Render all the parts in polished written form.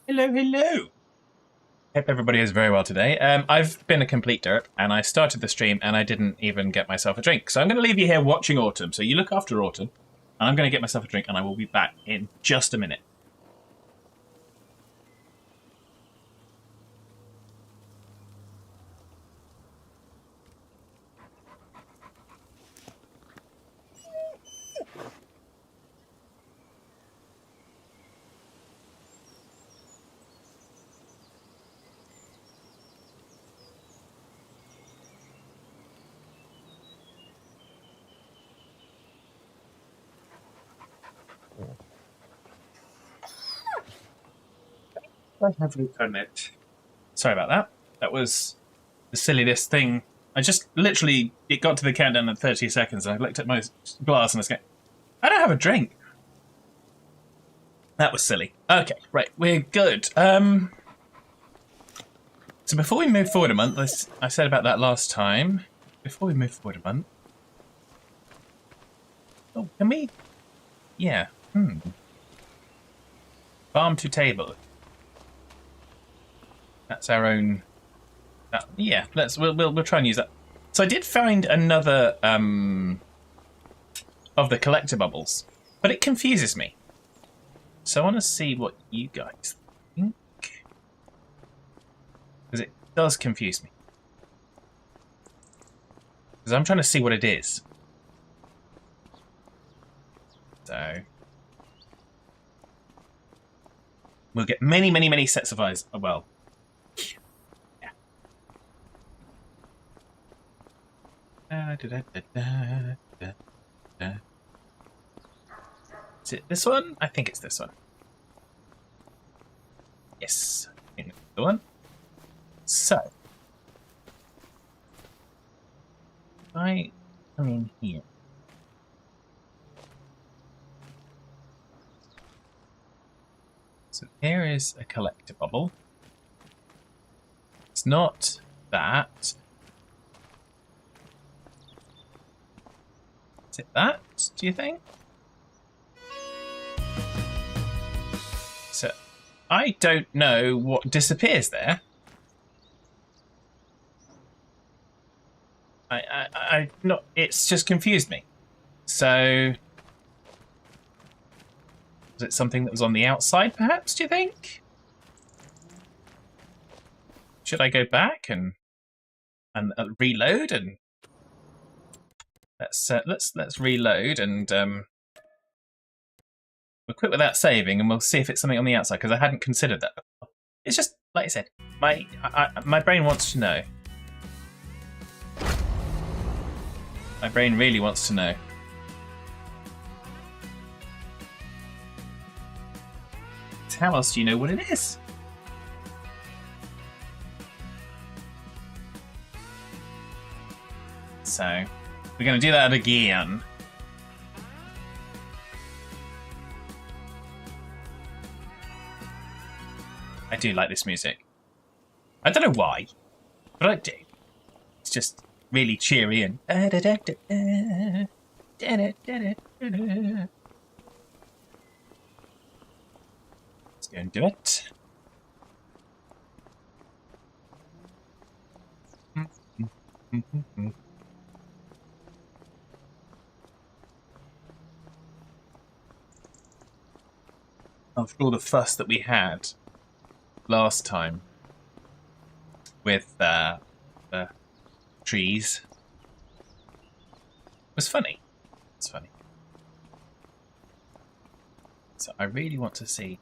Hello, hello. Hope everybody is very well today. I've been a complete derp, and I started the stream, and I didn't even get myself a drink. So I'm going to leave you here watching Autumn. So you look after Autumn, and I'm going to get myself a drink, and I will be back in just a minute. I have returned it. Sorry about that. That was the silliest thing. I just literally, it got to the countdown at 30 seconds, and I looked at my glass and I was going, I don't have a drink. That was silly. Okay, right, we're good. So before we move forward a month, I said about that last time. Before we move forward a month. Oh, can we? Yeah. Farm to table. That's our own. Yeah. We'll try and use that. So I did find another of the collector bubbles, but it confuses me. So I want to see what you guys think, because it does confuse me. Because I'm trying to see what it is. So we'll get many sets of eyes. Oh, well. Is it this one? I think it's this one. Yes, I think it's the one. So, if I come in here. So here is a collector bubble. It's not that. Is it that, do you think? So, I don't know what disappears there. I not. It's just confused me. So, was it something that was on the outside, perhaps? Do you think? Should I go back and reload and let's reload and we'll quit without saving and we'll see if it's something on the outside because I hadn't considered that before. It's just like I said, my brain wants to know. My brain really wants to know. So how else do you know what it is? So we're going to do that again. I do like this music. I don't know why, but I do. It's just really cheery and. Let's go and do it. After all the fuss that we had last time with the trees, it was funny. It's funny. So I really want to see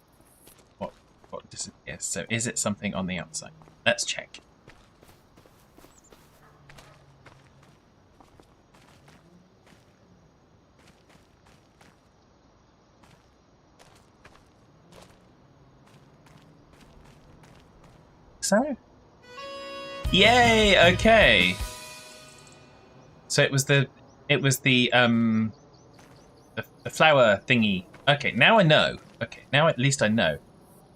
what disappears. So is it something on the outside? Let's check. So, yay! Okay. So it was the flower thingy. Okay, now I know. Okay, now at least I know.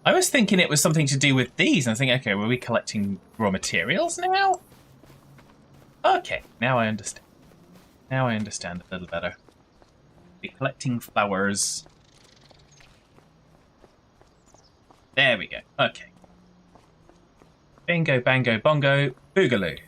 I was thinking it was something to do with these, and I think, okay, were we collecting raw materials now? Okay, now I understand. Now I understand a little better. We're collecting flowers. There we go. Okay. Bingo, bango, bongo, boogaloo.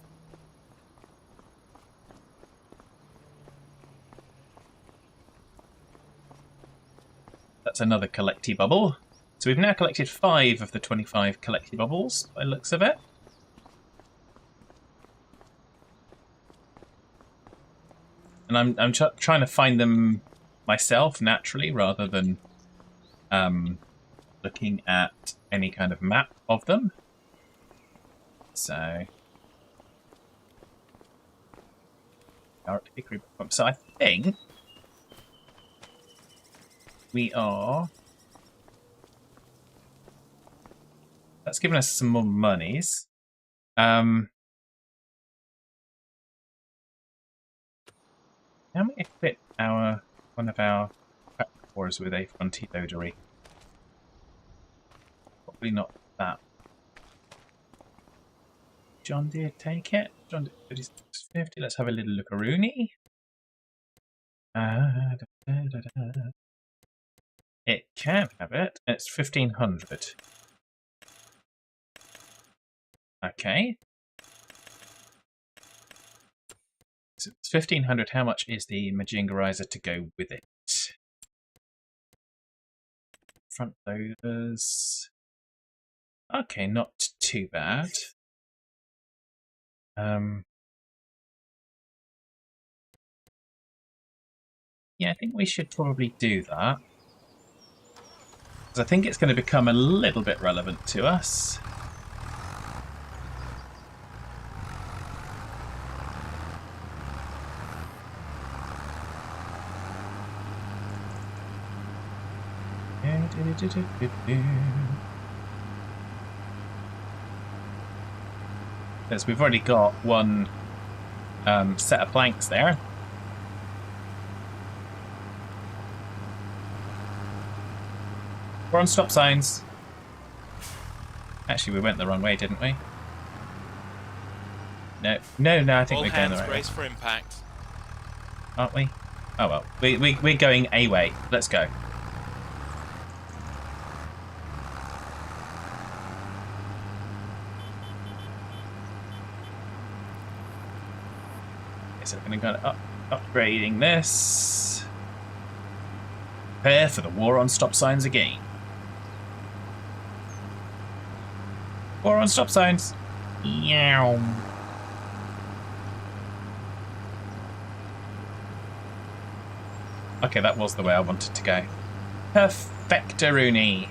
That's another collecty bubble. So we've now collected 5 of the 25 collecty bubbles, by the looks of it. And I'm trying to find them myself naturally, rather than looking at any kind of map of them. So, so I think we are. That's given us some more monies. Can we equip one of our cores with a fronty loadery? Probably not that. John Deere, take it. John Deere 3650. Let's have a little look-a-rooney. It can have it. It's 1500. Okay. So it's 1500. How much is the Majingarizer to go with it? Front loaders. Okay, not too bad. Yeah, I think we should probably do that. Because I think it's going to become a little bit relevant to us. Because we've already got one set of planks there. We're on stop signs. Actually, we went the wrong way, didn't we? No, I think we're going the right way. Brace for impact. Aren't we? Oh well, we're going a way. Let's go. Okay, so we're going to go upgrading this. Prepare for the war on stop signs again. War on stop signs. Yow. Okay, that was the way I wanted to go. Perfectaroonie.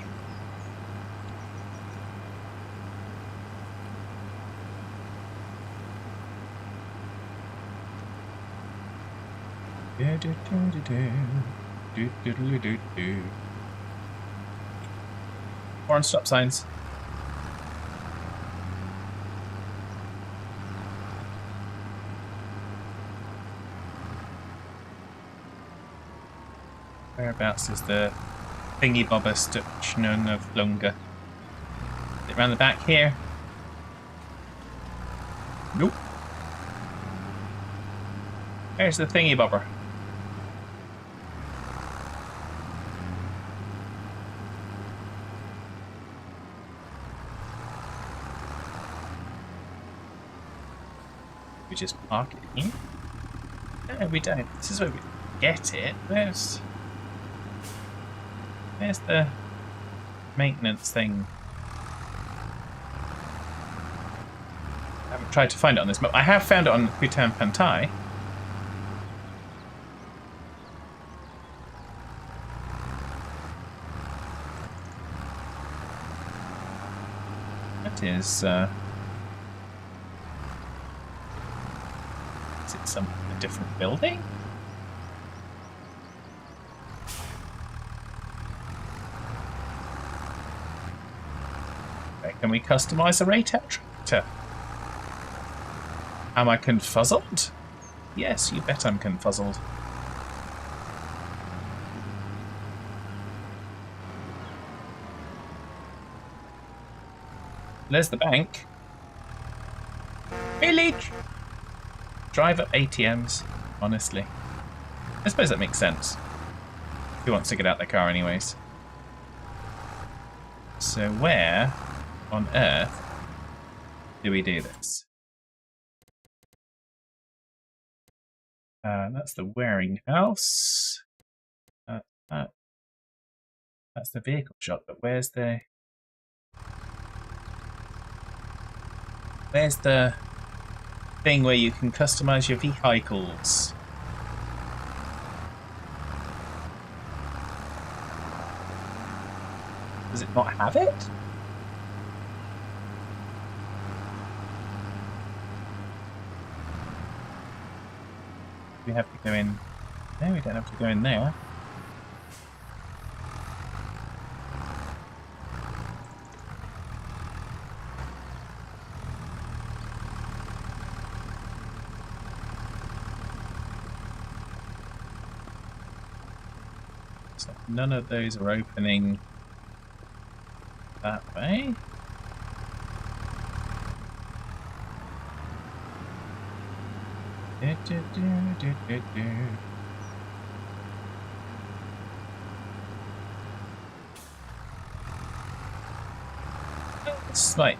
More on stop signs. Whereabouts is the thingy bobber station of longer? Is it around the back here? Nope. There's the thingy bobber. We just park it here? No, we don't. This is where we get it. Where's the maintenance thing? I haven't tried to find it on this map. I have found it on Hutan Pantai. That is it a different building? Okay, can we customize a Raytec tractor? Am I confuzzled? Yes, you bet I'm confuzzled. There's the bank. Village! Drive up ATMs, honestly. I suppose that makes sense. Who wants to get out their car anyways? So where on earth do we do this? That's the waring house. That's the vehicle shop, but where's the thing where you can customize your vehicles? Does it not have it? We have to go in. No, we don't have to go in there. So none of those are opening that way. This might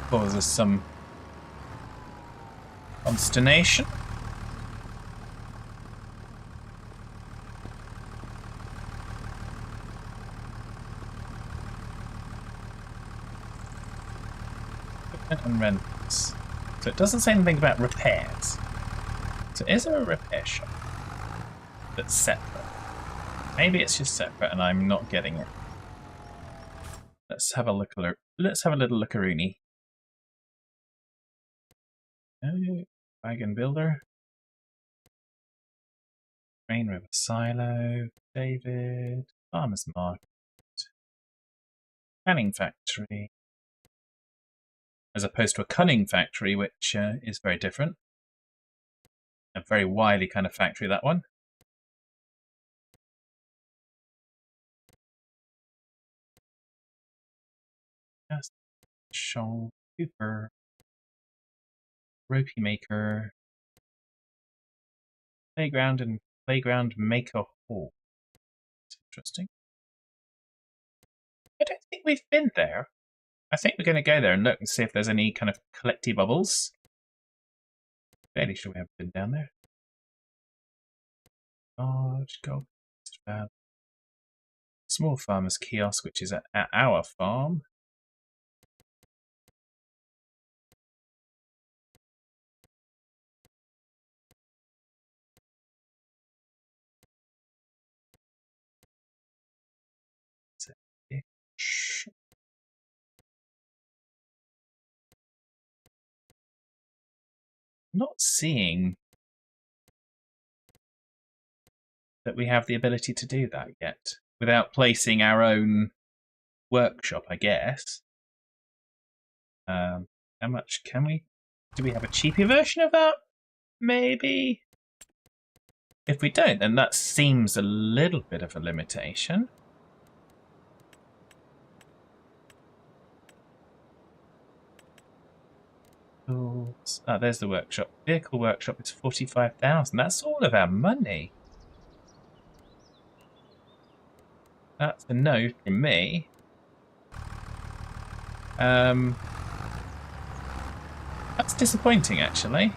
cause us some consternation. Equipment and rentals. So it doesn't say anything about repairs. So is there a repair shop that's separate? Maybe it's just separate and I'm not getting it. Let's have a look. Let's have a little lookaroony. Wagon builder. Rain River Silo. David. Farmers Market. Canning Factory. As opposed to a cunning factory, which is very different. A very wily kind of factory, that one. Yes. Shawl, Cooper, Ropey Maker, Playground and Playground Maker Hall. That's interesting. I don't think we've been there. I think we're going to go there and look and see if there's any kind of collecty bubbles. Fairly sure we haven't been down there. Large Gold Fab. Small Farmer's Kiosk, which is at our farm. Not seeing that we have the ability to do that yet without placing our own workshop, I guess. How much can we? Do we have a cheaper version of that? Maybe. If we don't, then that seems a little bit of a limitation. There's the workshop. Vehicle workshop is 45,000. That's all of our money. That's a no from me. That's disappointing, actually.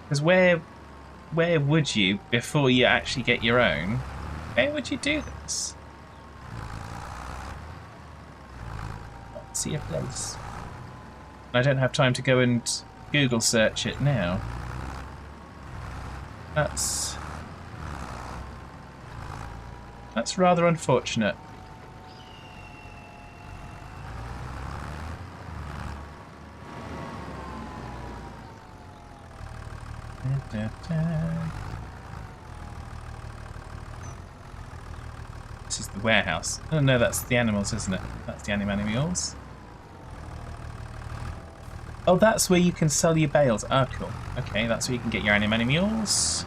Because where would you, before you actually get your own, where would you do this? Let's see a place. I don't have time to go and Google search it now. That's rather unfortunate. This is the warehouse. Oh no, that's the animals, isn't it? That's the animals. Oh, that's where you can sell your bales. Oh, cool. Okay, that's where you can get your animals.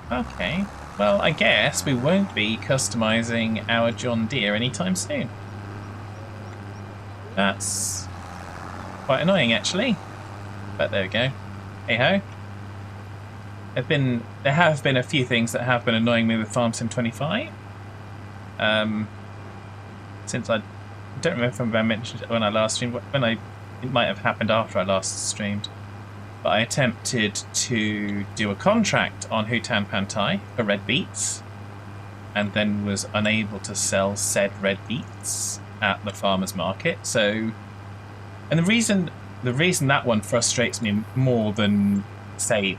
Okay. Well, I guess we won't be customizing our John Deere anytime soon. That's quite annoying, actually. But there we go. Hey-ho. There have been a few things that have been annoying me with Farm Sim 25. Since I don't remember if I mentioned it when I last streamed, it might have happened after I last streamed, but I attempted to do a contract on Hutan Pantai for red beets, and then was unable to sell said red beets at the farmer's market. So, and the reason that one frustrates me more than, say,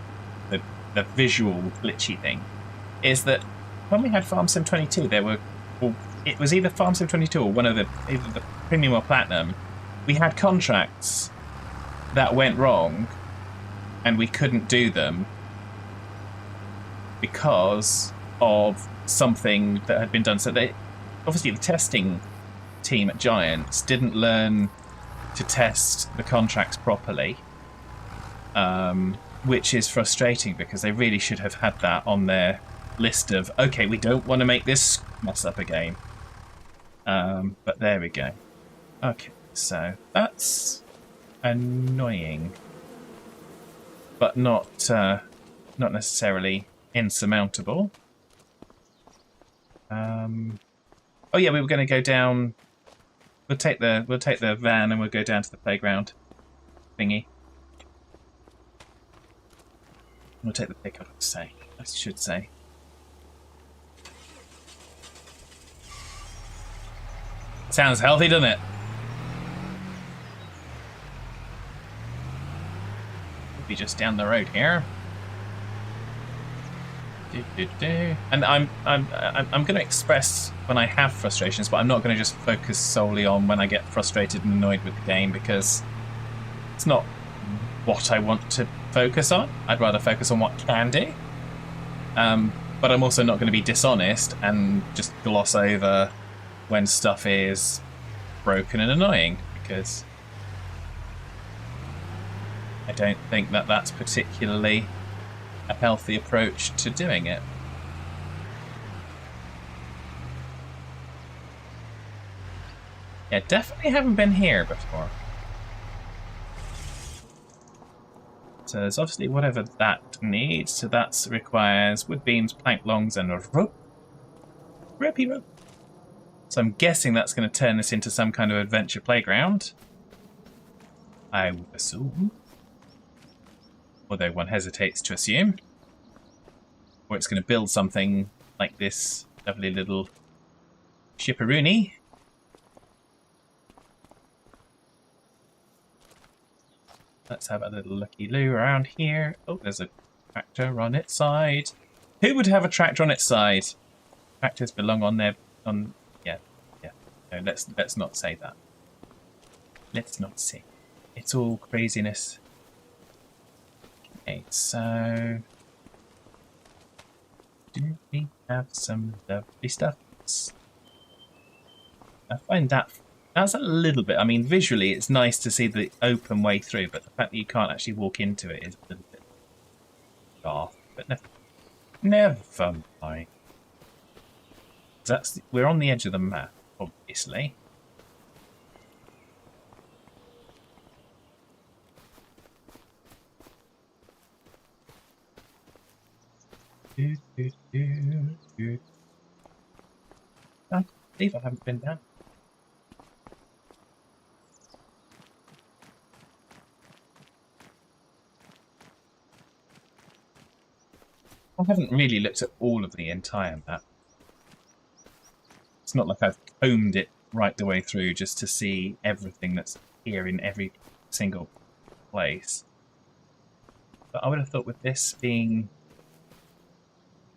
the visual glitchy thing is that when we had Farm Sim 22, it was either Farm Sim 22 or either the Premium or Platinum. We had contracts that went wrong, and we couldn't do them because of something that had been done. So obviously the testing team at Giants didn't learn to test the contracts properly, which is frustrating because they really should have had that on their list of, okay, we don't want to make this mess up again. But there we go. Okay, so that's annoying, but not necessarily insurmountable. Oh yeah, we were going to go down. We'll take the van and we'll go down to the playground thingy. We'll take the pickup. I should say. Sounds healthy, doesn't it? We'll be just down the road here. And I'm going to express when I have frustrations, but I'm not going to just focus solely on when I get frustrated and annoyed with the game, because it's not what I want to focus on. I'd rather focus on what can do. But I'm also not going to be dishonest and just gloss over when stuff is broken and annoying, because I don't think that that's particularly a healthy approach to doing it. Yeah, definitely haven't been here before. So there's obviously whatever that needs. So that requires wood beams, plank longs, and a rope. Ropey rope. So I'm guessing that's going to turn this into some kind of adventure playground. I would assume. Although one hesitates to assume. Or it's going to build something like this lovely little shipperoonie. Let's have a little looky-loo around here. Oh, there's a tractor on its side. Who would have a tractor on its side? Tractors belong on their... Yeah. No, let's not say that. Let's not say. It's all craziness. Okay, so... do we have some lovely stuff? I find that's a little bit... I mean, visually, it's nice to see the open way through, but the fact that you can't actually walk into it is a little bit daft. But never mind. We're on the edge of the map, obviously. I believe I haven't been down. I haven't really looked at all of the entire map. It's not like I've combed it right the way through just to see everything that's here in every single place. But I would have thought with this being...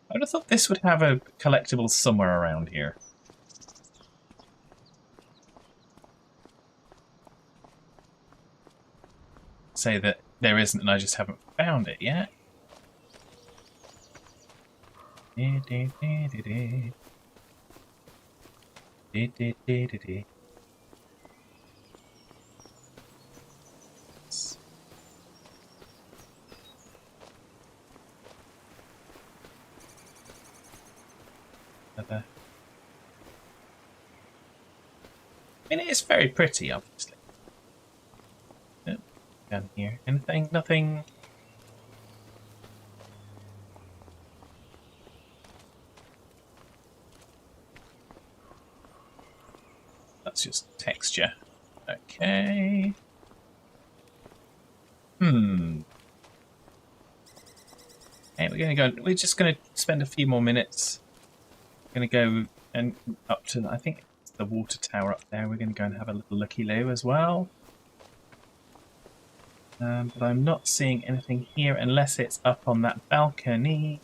I would have thought this would have a collectible somewhere around here. Say that there isn't and I just haven't found it yet. I mean, it is very pretty, obviously. Oh, down here, anything? Nothing. that's just texture. Okay. Okay, we're just gonna spend a few more minutes. We're gonna go and up to, I think it's the water tower up there. We're gonna go and have a little looky-loo as well. But I'm not seeing anything here unless it's up on that balcony.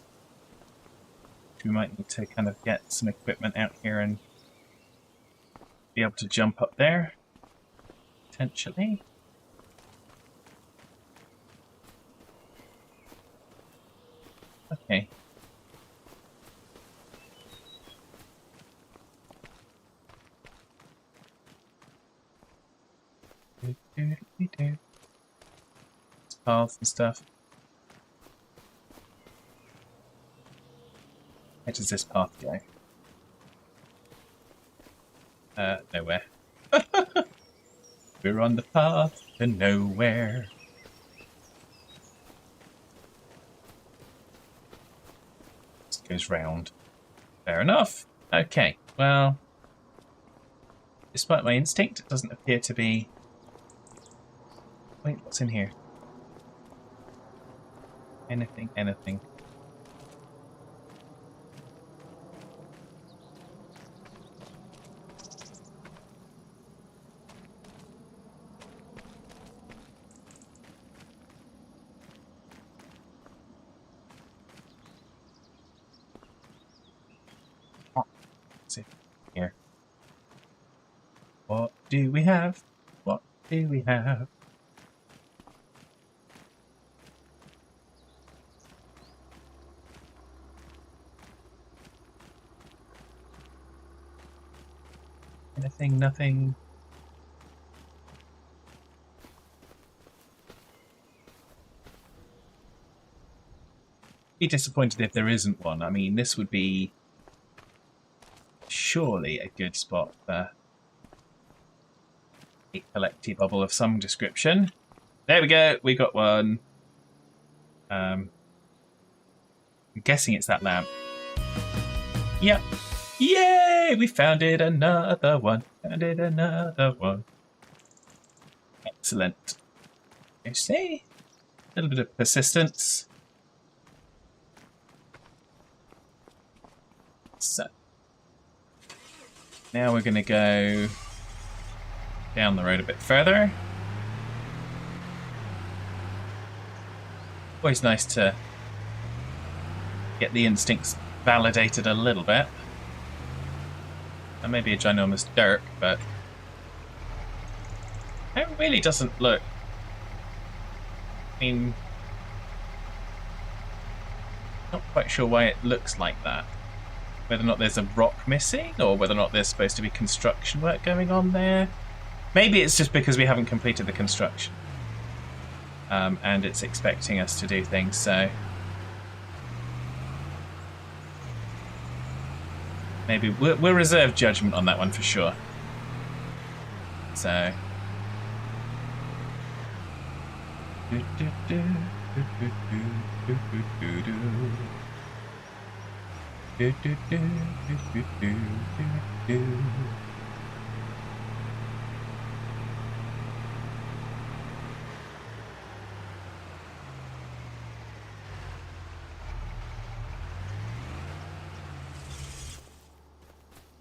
We might need to kind of get some equipment out here and be able to jump up there, potentially. Okay. Paths and stuff. Where does this path go? Nowhere. We're on the path to nowhere. This goes round. Fair enough. Okay, well, despite my instinct, it doesn't appear to be... Wait, what's in here? Anything. What's in here? What do we have? What do we have? Anything, nothing. Be disappointed if there isn't one. I mean, this would be surely a good spot for a collecty bubble of some description. There we go, we got one. I'm guessing it's that lamp. Yep. Yay! We found it, another one. Found it, another one. Excellent. You see? A little bit of persistence. So, now we're going to go down the road a bit further. Always nice to get the instincts validated a little bit. That may be a ginormous dirk, but it really doesn't look... I mean, not quite sure why it looks like that. Whether or not there's a rock missing, or whether or not there's supposed to be construction work going on there. Maybe it's just because we haven't completed the construction. And it's expecting us to do things, so... Maybe we'll reserve judgment on that one for sure. So... Have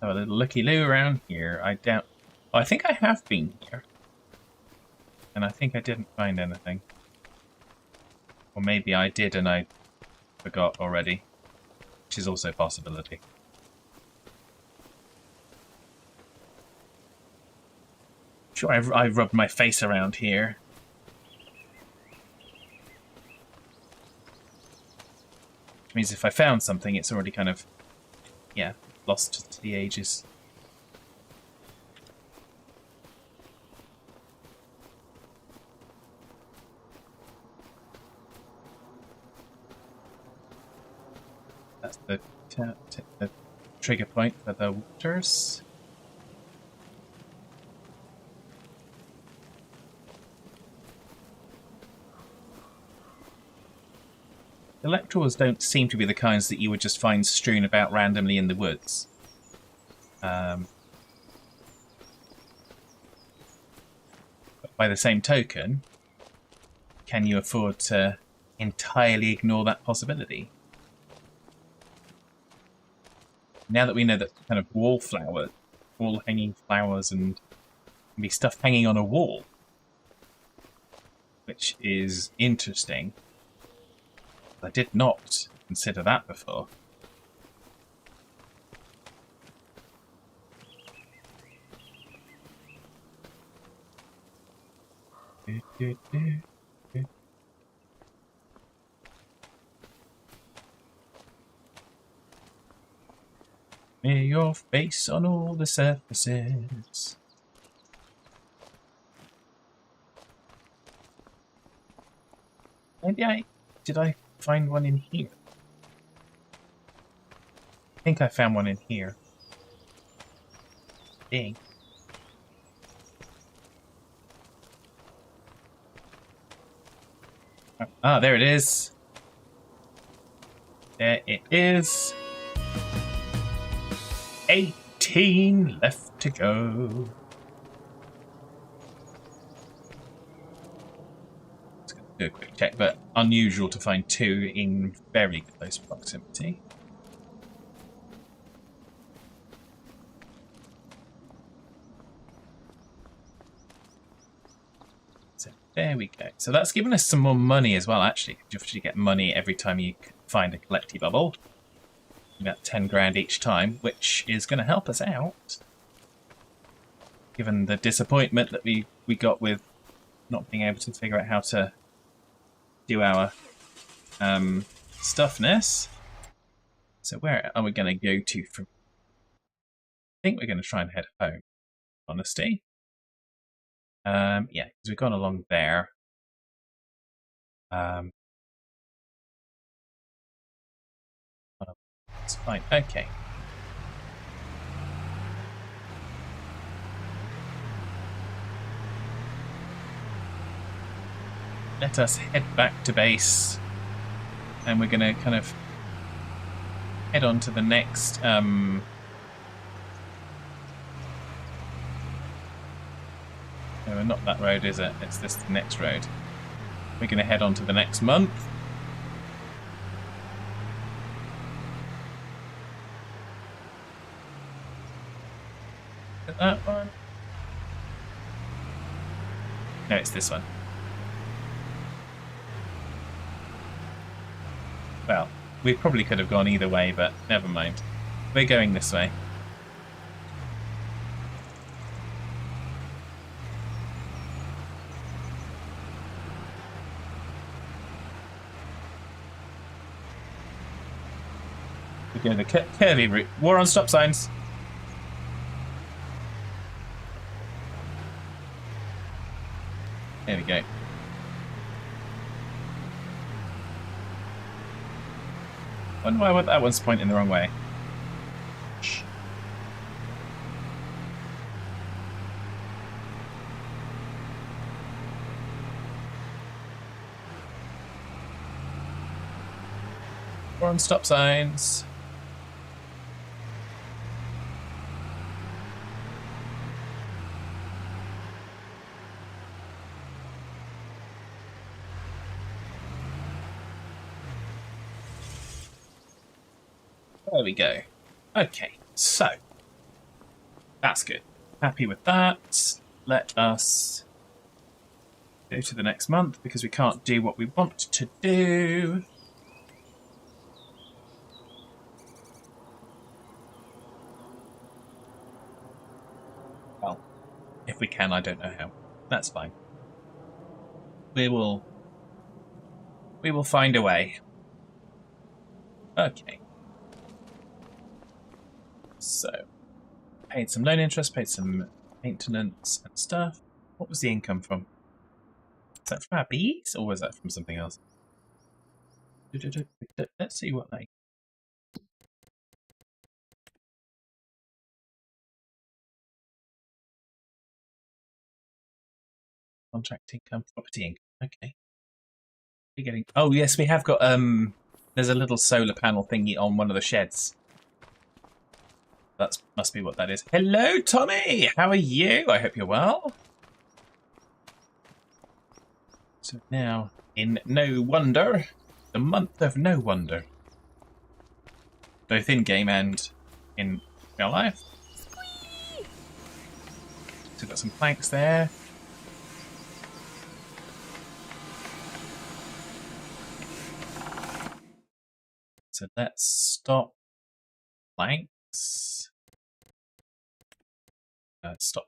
a little looky-loo around here. I doubt... Oh, I think I have been here. And I think I didn't find anything. Or maybe I did and I forgot already. Which is also a possibility. Sure, I've rubbed my face around here. Which means if I found something, it's already kind of... Yeah, lost to the ages. That's the trigger point for the waters. Electrals don't seem to be the kinds that you would just find strewn about randomly in the woods. by the same token, can you afford to entirely ignore that possibility? Now that we know that kind of wall hanging flowers and can be stuff hanging on a wall, which is interesting. I did not consider that before. Smear your face on all the surfaces. Maybe did I find one in here? I think I found one in here. Dang. Ah, there it is. There it is. 18 left to go. Just gonna do a quick check, but unusual to find 2 in very close proximity. So there we go. So that's given us some more money as well, actually. You actually get money every time you find a collecty bubble. About 10 grand each time, which is going to help us out. Given the disappointment that we got with not being able to figure out how to do our stuffness. So where are we going to go to from? I think we're going to try and head home, honesty. Yeah, because we've gone along there. It's fine. Okay. Let us head back to base, and we're going to kind of head on to the next. No, not that road, is it? It's this next road. We're going to head on to the next month. That one? No, it's this one. Well, we probably could have gone either way, but never mind. We're going this way. We go the curvy route. War on stop signs. There we go. Wonder why that one's pointing the wrong way. Shh. We're on stop signs. There we go. Okay, so that's good. Happy with that. Let us go to the next month because we can't do what we want to do. Well, if we can, I don't know how. That's fine. We will find a way. Okay. So, paid some loan interest, paid some maintenance and stuff. What was the income from? Is that from our bees, or was that from something else? Let's see what they... Contract income, property income. Okay. We're getting... Oh, yes, we have got... There's a little solar panel thingy on one of the sheds. That must be what that is. Hello, Tommy! How are you? I hope you're well. So now, in No Wonder, the month of No Wonder, both in-game and in real life. So we've got some planks there. So let's stop planks. Stop,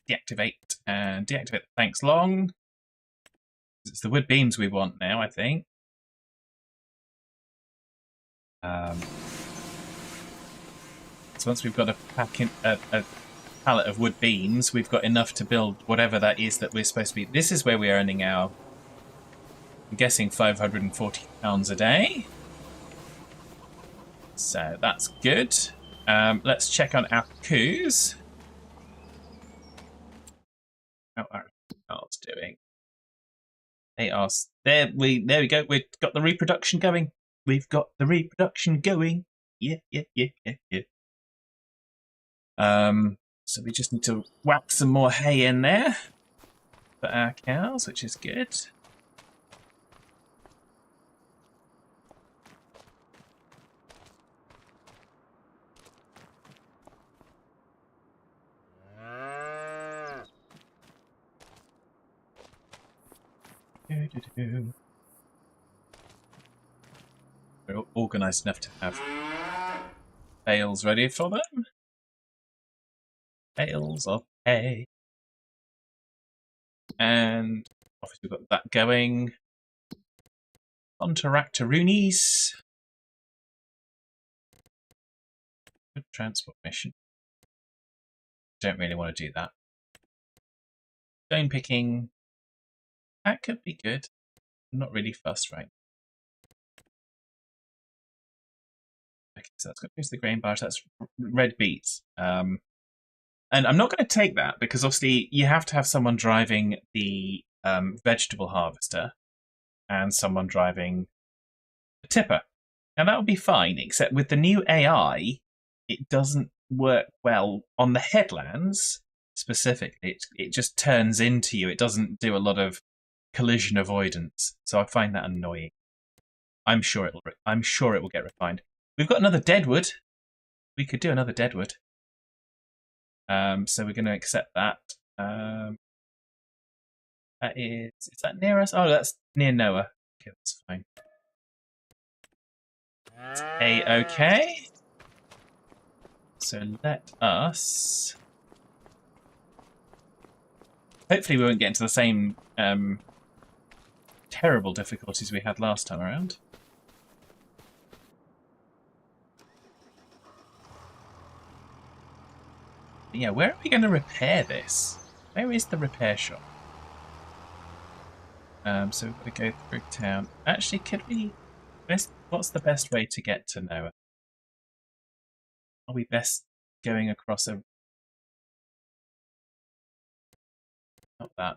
deactivate, and deactivate the planks long. It's the wood beams we want now, I think. So once we've got a pallet of wood beams, we've got enough to build whatever that is that we're supposed to be. This is where we're earning our, I'm guessing, £540 a day. So that's good. Let's check on our coos. How are ours doing? They are there. There we go. We've got the reproduction going. We've got the reproduction going. Yeah. So we just need to whack some more hay in there for our cows, which is good. We're organised enough to have bales ready for them. Bales of hay. And obviously we've got that going. Ontaractaroonies. Good transport mission. Don't really want to do that. Stone picking. That could be good. I'm not really fussed right. Okay, so that's going to go to the grain bars. That's red beets. And I'm not going to take that because obviously you have to have someone driving the vegetable harvester and someone driving the tipper. And that would be fine, except with the new AI, it doesn't work well on the headlands specifically. It just turns into you. It doesn't do a lot of collision avoidance. So I find that annoying. I'm sure it will get refined. We've got another deadwood. We could do another deadwood. So we're going to accept that. That is that near us? Oh, that's near Noah. Okay, that's fine. It's A-okay. So let us... Hopefully we won't get into the same terrible difficulties we had last time around. Yeah, where are we going to repair this? Where is the repair shop? So we've got to go through town. Actually, could we... What's the best way to get to Noah? Are we best going across a... Not that.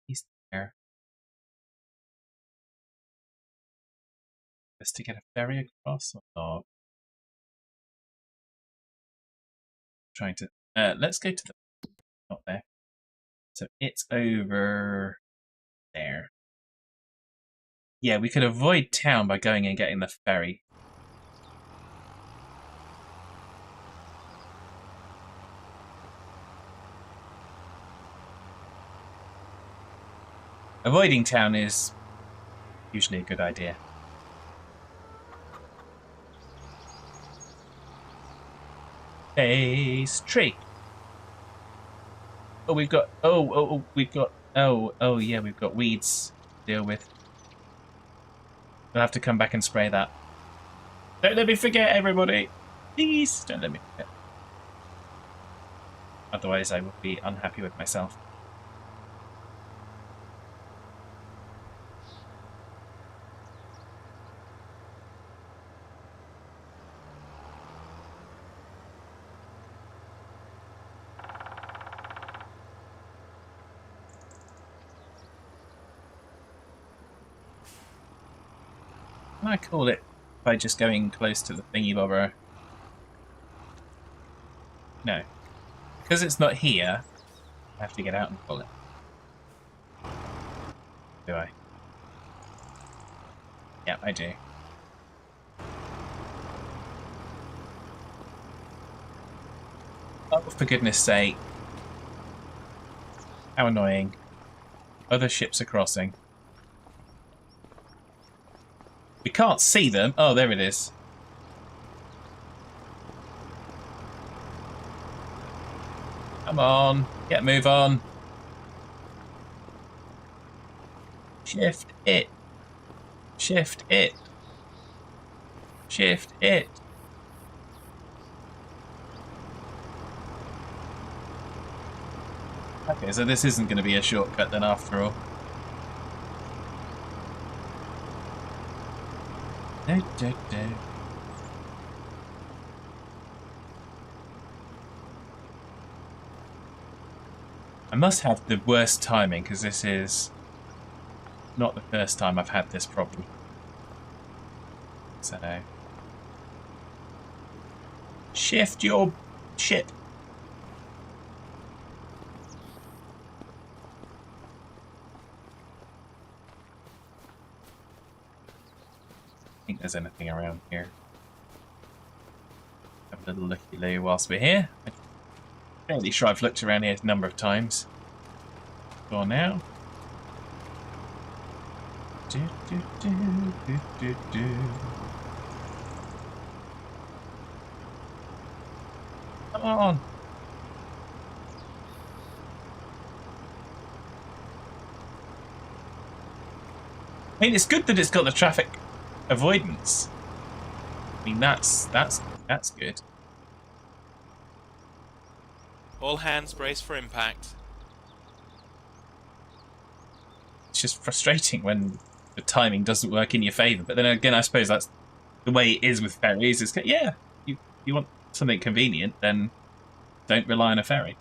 East there. Best to get a ferry across or not? Trying to... let's go to the... Not there. So it's over there. Yeah, we could avoid town by going and getting the ferry. Avoiding town is usually a good idea. Face tree. Oh, we've got. We've got. Yeah, we've got weeds to deal with. We'll have to come back and spray that. Don't let me forget, everybody. Please don't let me forget. Otherwise, I will be unhappy with myself. Can I call it by just going close to the thingy bobber? No. Because it's not here, I have to get out and pull it. Do I? Yeah, I do. Oh, for goodness sake. How annoying. Other ships are crossing. We can't see them. Oh, there it is. Come on. Get a move on. Shift it. Shift it. Shift it. Okay, so this isn't going to be a shortcut then after all. I must have the worst timing because this is not the first time I've had this problem. So, shift your ship. I think there's anything around here. Have a little looky-loo whilst we're here. I'm fairly sure I've looked around here a number of times. Go on now. Come on. I mean, it's good that it's got the traffic avoidance. I mean, that's good. All hands brace for impact. It's just frustrating when the timing doesn't work in your favour. But then again, I suppose that's the way it is with ferries. Is yeah, you want something convenient, then don't rely on a ferry.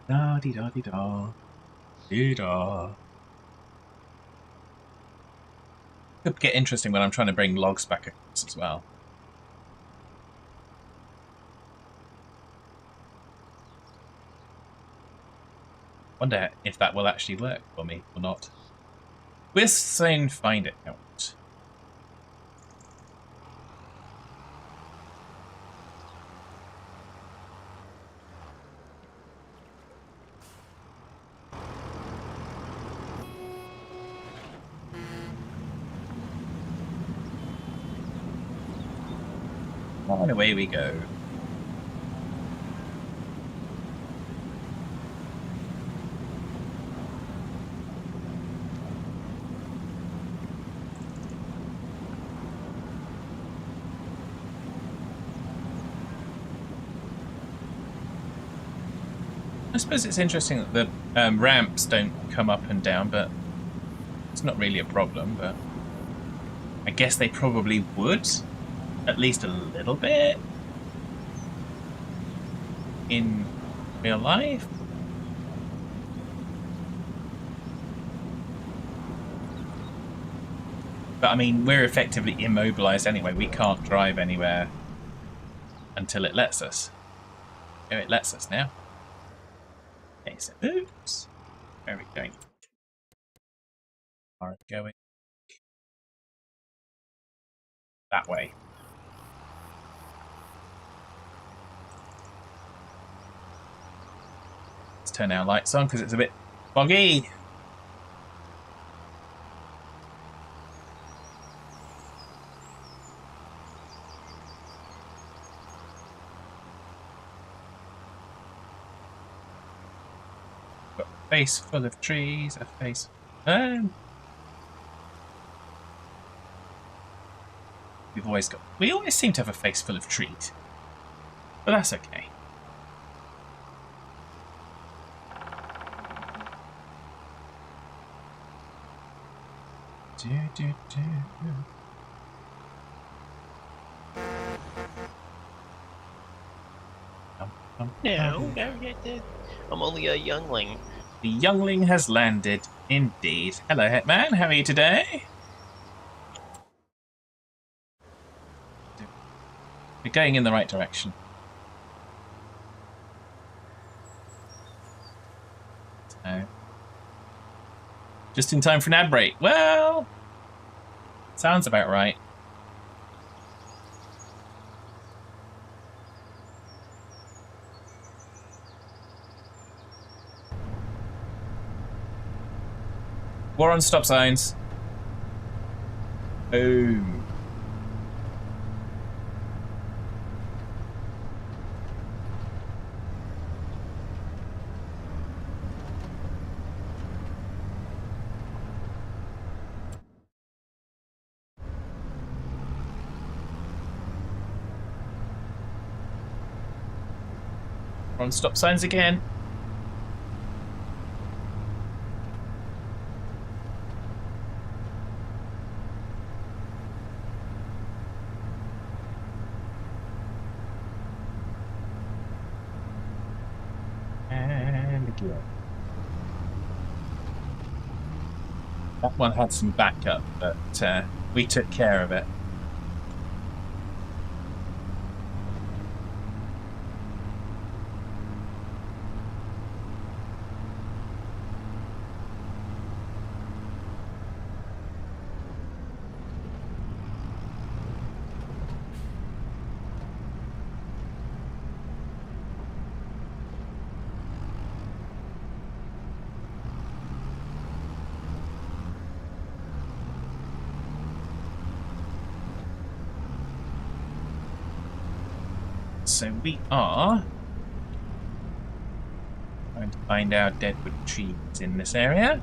Da dee da dee da, dee da. Could get interesting when I'm trying to bring logs back across as well. Wonder if that will actually work for me or not. We'll soon find it out. And away we go. I suppose it's interesting that the ramps don't come up and down, but it's not really a problem, but I guess they probably would, at least a little bit, in real life. But I mean, we're effectively immobilized anyway. We can't drive anywhere until it lets us. Oh, it lets us now. Okay, so oops. Where are we going? Are we going that way? Let's turn our lights on because it's a bit foggy. Got a face full of trees, a face. We always seem to have a face full of trees. But that's okay. No, I'm only a youngling. The youngling has landed, indeed. Hello, Hetman. How are you today? We're going in the right direction. No. Just in time for an ad break. Well, sounds about right. War on stop signs. Boom. We're on stop signs again. And again. That one had some backup, but we took care of it. So we are going to find our deadwood trees in this area.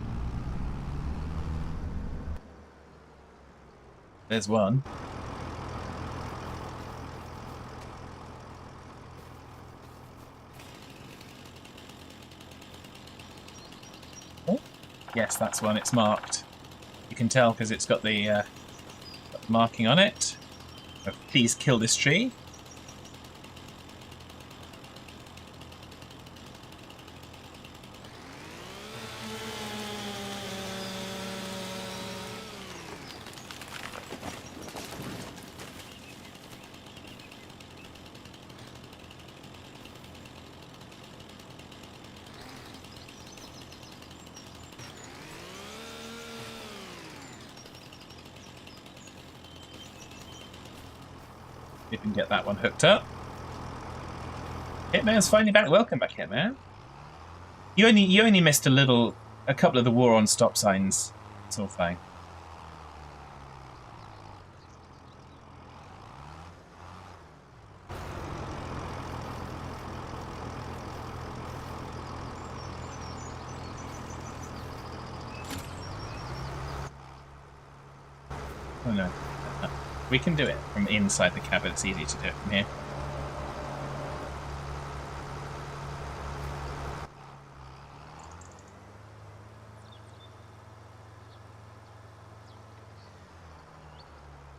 There's one. Oh, yes, that's one. It's marked. You can tell because it's got the marking on it. So please kill this tree. If we can get that one hooked up. Hitman's finally back. Welcome back, Hitman. You only missed a couple of the war on stop signs. It's all fine. Oh no. We can do it from inside the cab. It's easy to do it from here.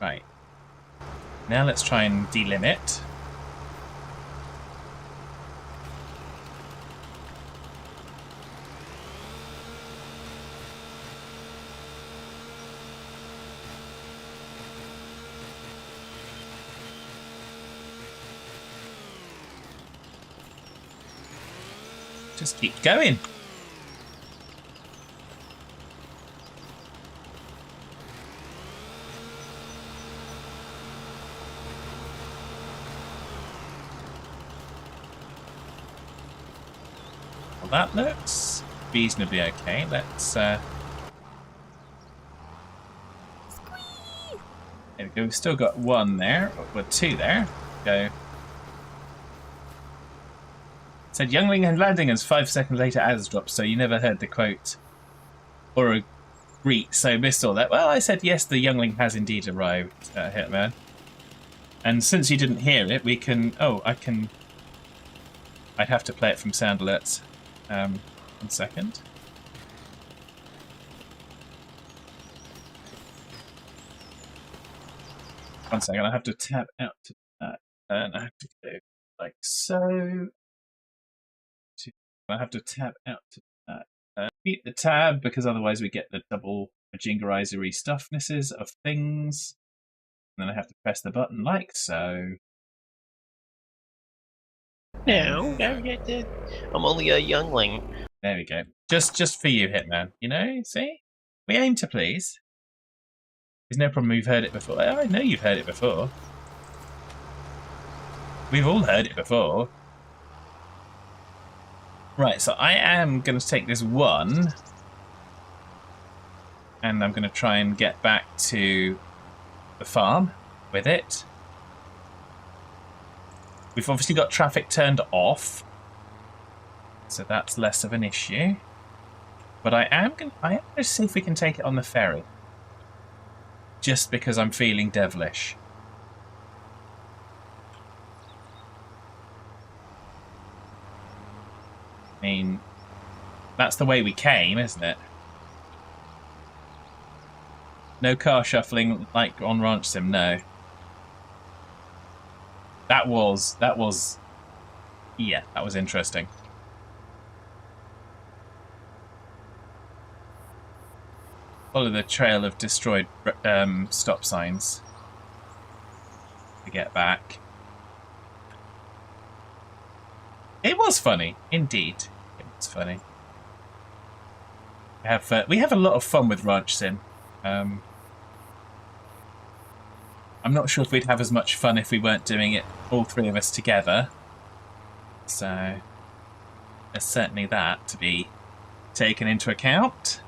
Right. Now let's try and delimit. Just keep going. Well, that looks reasonably okay. Let's there we go. We've still got one there, well, two there. Go. Said youngling and landing as 5 seconds later as dropped, so you never heard the quote or a greet, so missed all that. Well, I said yes, the youngling has indeed arrived, Hitman. And since you didn't hear it, we can. Oh, I can. I'd have to play it from sound alerts. 1 second. One second. I have to tab out to that, and I have to go like so. I have to tab out to that. Beat the tab because otherwise we get the double jingerizery stuffnesses of things. And then I have to press the button like so. No, I'm only a youngling. There we go. Just for you, Hitman. You know, see? We aim to please. There's no problem, we've heard it before. I know you've heard it before. We've all heard it before. Right, so I am going to take this one. And I'm going to try and get back to the farm with it. We've obviously got traffic turned off. So that's less of an issue. But I am going to see if we can take it on the ferry. Just because I'm feeling devilish. I mean, that's the way we came, isn't it? No car shuffling like on Ranch Sim, no. That was, yeah, that was interesting. Follow the trail of destroyed stop signs to get back. It was funny, indeed. It was funny. We have a lot of fun with Ranch Sim. I'm not sure if we'd have as much fun if we weren't doing it, all three of us together. So there's certainly that to be taken into account.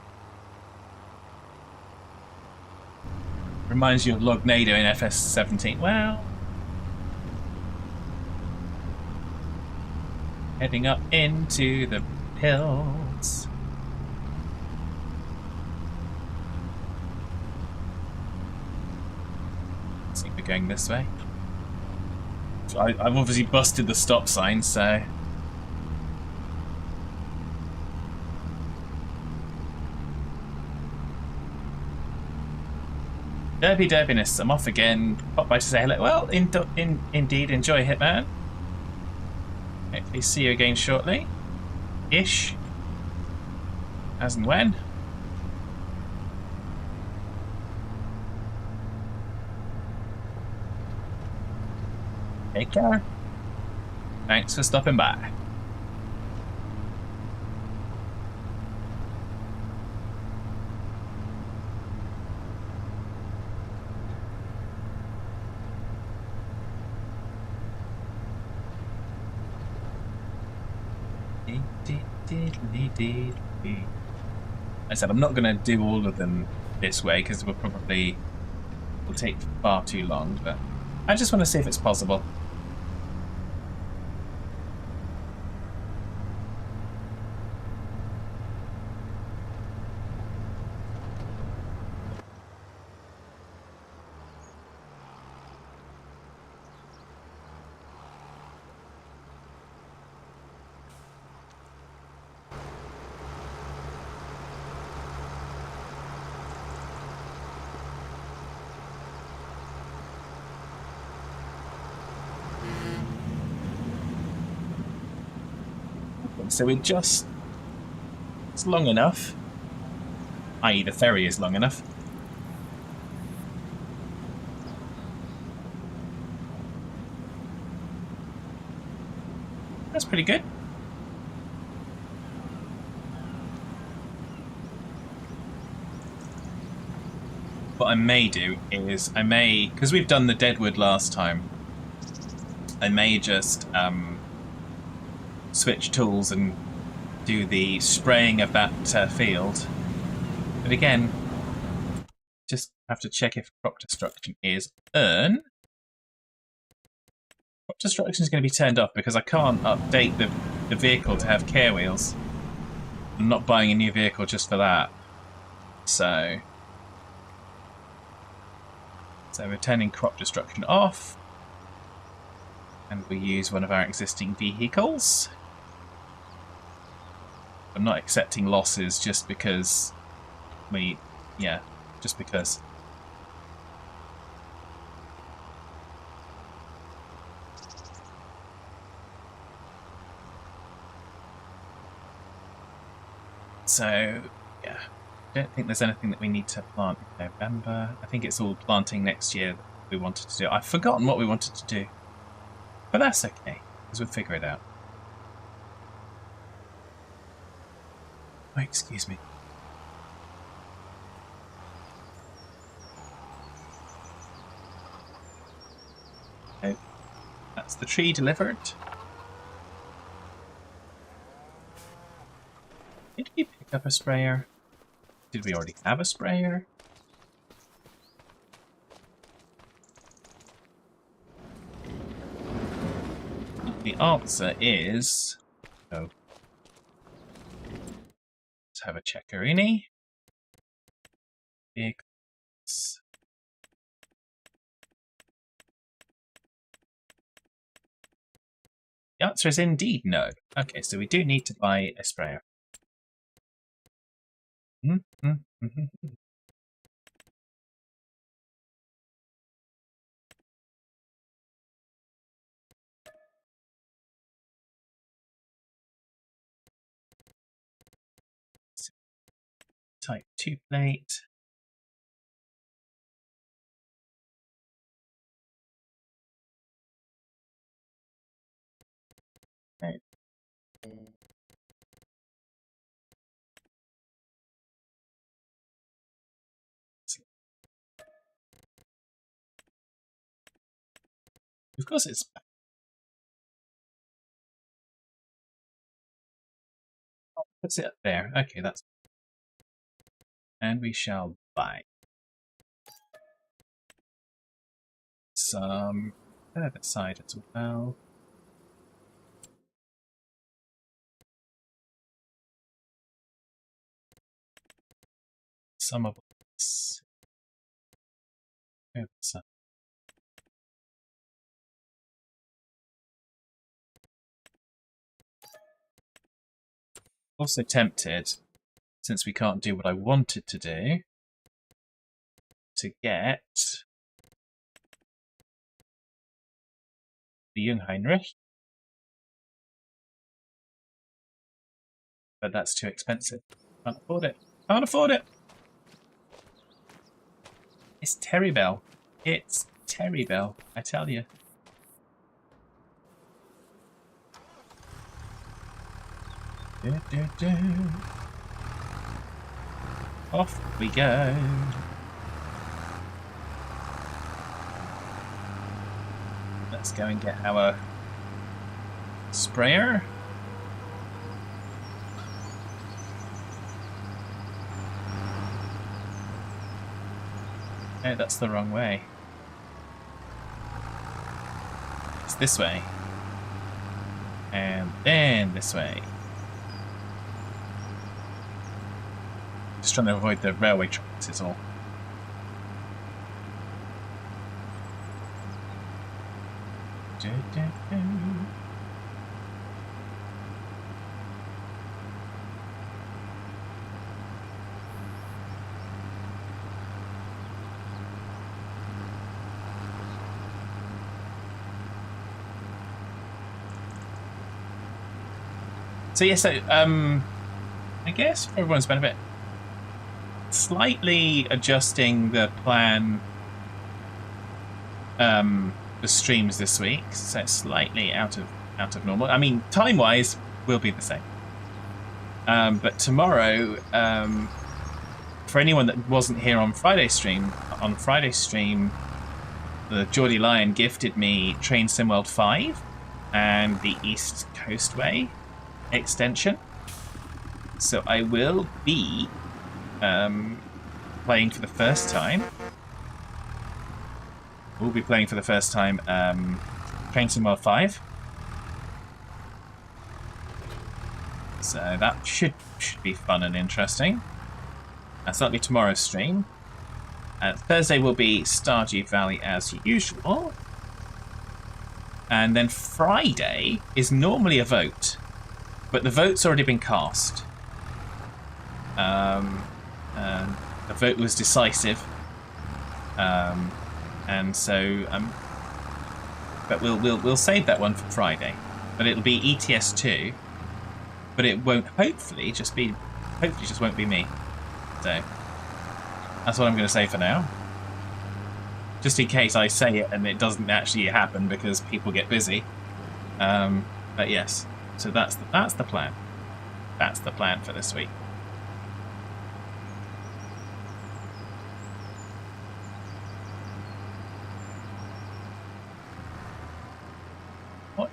Reminds you of Lognado in FS17. Well, heading up into the hills. I think we're going this way. So I've obviously busted the stop sign, so... Derby Derbiness, I'm off again. Pop by to say hello. Well, indeed, enjoy Hitman. Hopefully see you again shortly. Ish. As and when. Take care. Thanks for stopping by. I said I'm not going to do all of them this way because will take far too long, but I just want to see if it's possible. So it's long enough, i.e. the ferry is long enough. That's pretty good. What I may do is, because we've done the Deadwood last time, I may just switch tools and do the spraying of that field. But again, just have to check if crop destruction is on. Crop destruction is going to be turned off because I can't update the vehicle to have care wheels. I'm not buying a new vehicle just for that. So we're turning crop destruction off. And we use one of our existing vehicles. I'm not accepting losses just because just because. So, yeah, I don't think there's anything that we need to plant in November. I think it's all planting next year that we wanted to do. I've forgotten what we wanted to do, but that's okay, because we'll figure it out. Oh, excuse me. Oh, that's the tree delivered. Did we pick up a sprayer? Did we already have a sprayer? The answer is... Oh. Let's have a checkerini. Vehicles. The answer is indeed no. Okay, so we do need to buy a sprayer. Type 2 plate. Okay. Of course it's... Puts it up there. Okay, that's... And we shall buy some further side as well. Some of this. Also tempted, since we can't do what I wanted to do, to get the Jungheinrich, but that's too expensive. Can't afford it. Can't afford it! It's Terrybell. It's Terrybell, I tell you. Off we go. Let's go and get our sprayer. No, that's the wrong way. It's this way. And then this way. Just trying to avoid the railway tracks is all. So yeah, so I guess for everyone's benefit, slightly adjusting the plan, the streams this week, so it's slightly out of normal. I mean, time-wise, we'll be the same. But tomorrow, for anyone that wasn't here on Friday's stream, the Geordie Lion gifted me Train Sim World 5 and the East Coastway extension. So I will be playing for the first time. We'll be playing for the first time Train Sim World 5. So that should be fun and interesting. That's not be tomorrow's stream. Thursday will be Stardew Valley as usual. And then Friday is normally a vote, but the vote's already been cast. The vote was decisive. And so, but we'll save that one for Friday. But it'll be ETS2. But it won't hopefully just won't be me. So that's what I'm going to say for now. Just in case I say it and it doesn't actually happen because people get busy. But yes, so that's the plan. That's the plan for this week.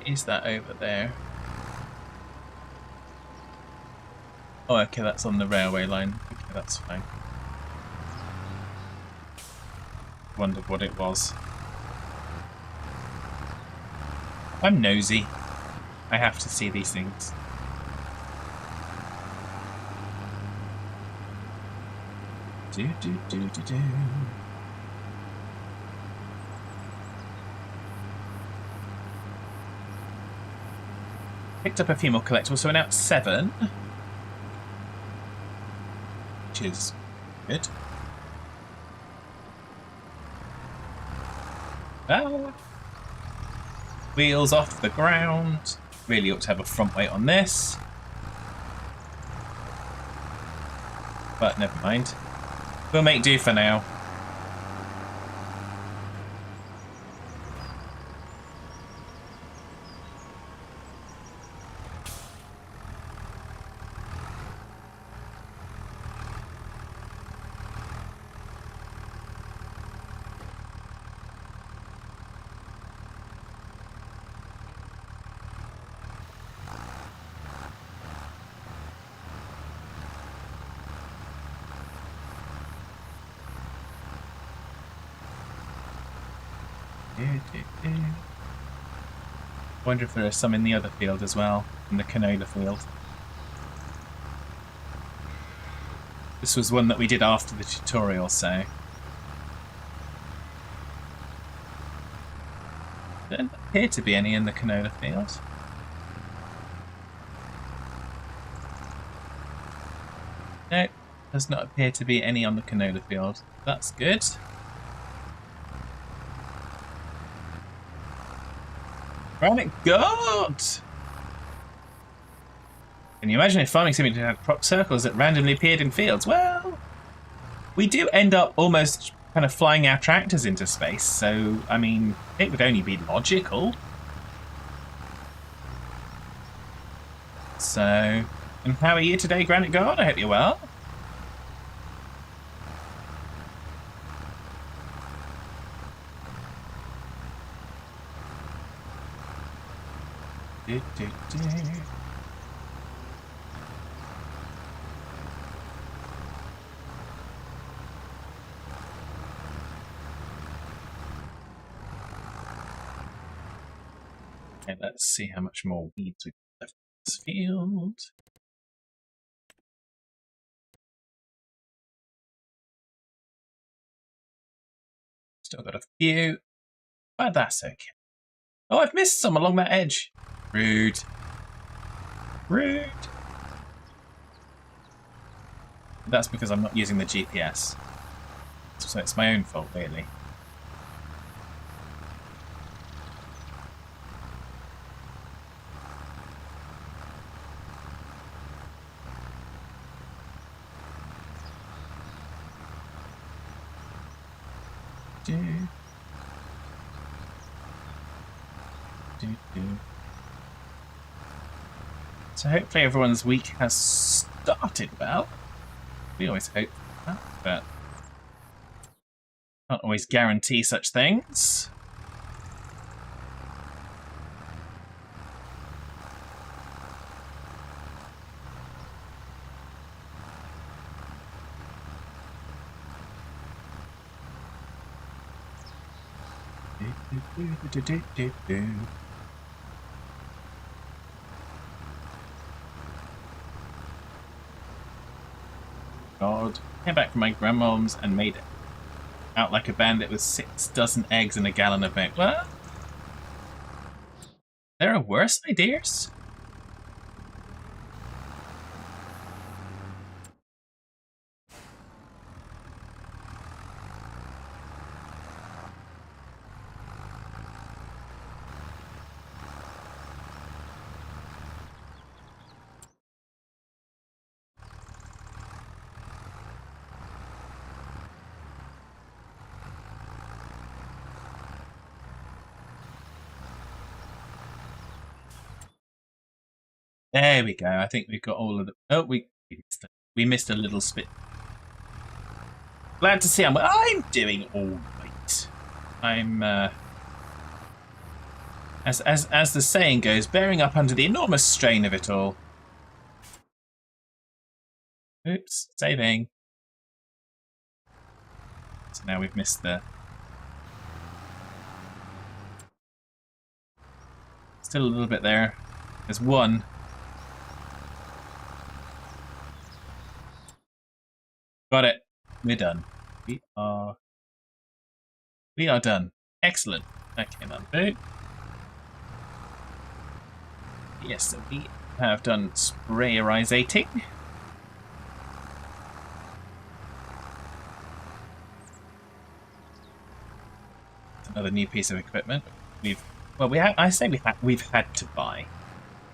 Is that over there? Oh, okay, that's on the railway line. Okay, that's fine. Wondered what it was. I'm nosy. I have to see these things. Do do do do do. Picked up a few more collectibles, so we're now at 7. Which is good. Ah. Wheels off the ground. Really ought to have a front weight on this. But never mind. We'll make do for now. Wonder if there are some in the other field as well, in the canola field. This was one that we did after the tutorial, so... There don't appear to be any in the canola field. No, does not appear to be any on the canola field. That's good. Granite God! Can you imagine if farming simulator had crop circles that randomly appeared in fields? Well, we do end up almost kind of flying our tractors into space, so, I mean, it would only be logical. So, and how are you today, Granite God? I hope you're well. Do, do, do. Okay, let's see how much more weeds we've left in this field. Still got a few, but that's okay. Oh, I've missed some along that edge. Rude. Rude. That's because I'm not using the GPS. So it's my own fault, really. Do. Do, do. So hopefully everyone's week has started well. We always hope that, but can't always guarantee such things. God, came back from my grandmom's and made it out like a bandit with 6 dozen eggs and a gallon of milk. What? There are worse ideas? There we go. I think we've got all of the... Oh, we missed a little spit. Glad to see I'm doing all right. I'm As the saying goes, bearing up under the enormous strain of it all. Oops, saving. So now we've missed the... Still a little bit there. There's one. Got it. We're done. We are done. Excellent. Okay, now boot. Yes, so we have done sprayerizating. Another new piece of equipment. We've had to buy.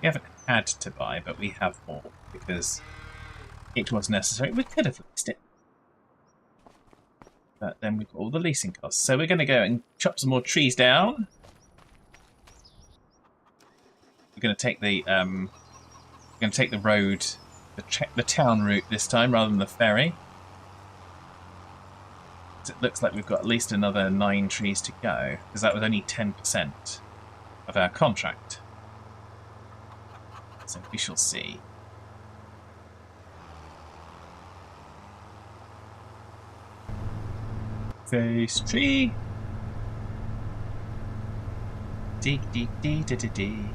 We haven't had to buy, but we have more because it was necessary. We could have leased it, but then we've got all the leasing costs. So we're going to go and chop some more trees down. We're going to take the road, the town route this time rather than the ferry. It looks like we've got at least another 9 trees to go, because that was only 10% of our contract. So we shall see. Face tree. Dee dee dee dee dee dee.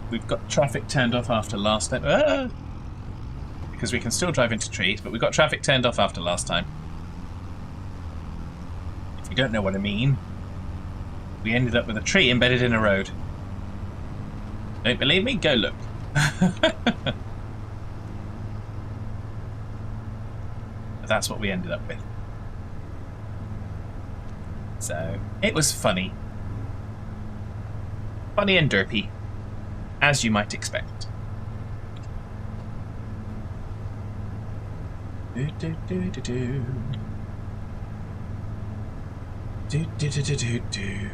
We've got traffic turned off after last time. Because we can still drive into trees, but we got traffic turned off after last time. If you don't know what I mean, we ended up with a tree embedded in a road. Don't believe me? Go look. That's what we ended up with. So, it was funny. Funny and derpy. As you might expect. Do do do do do. Do do do do do do.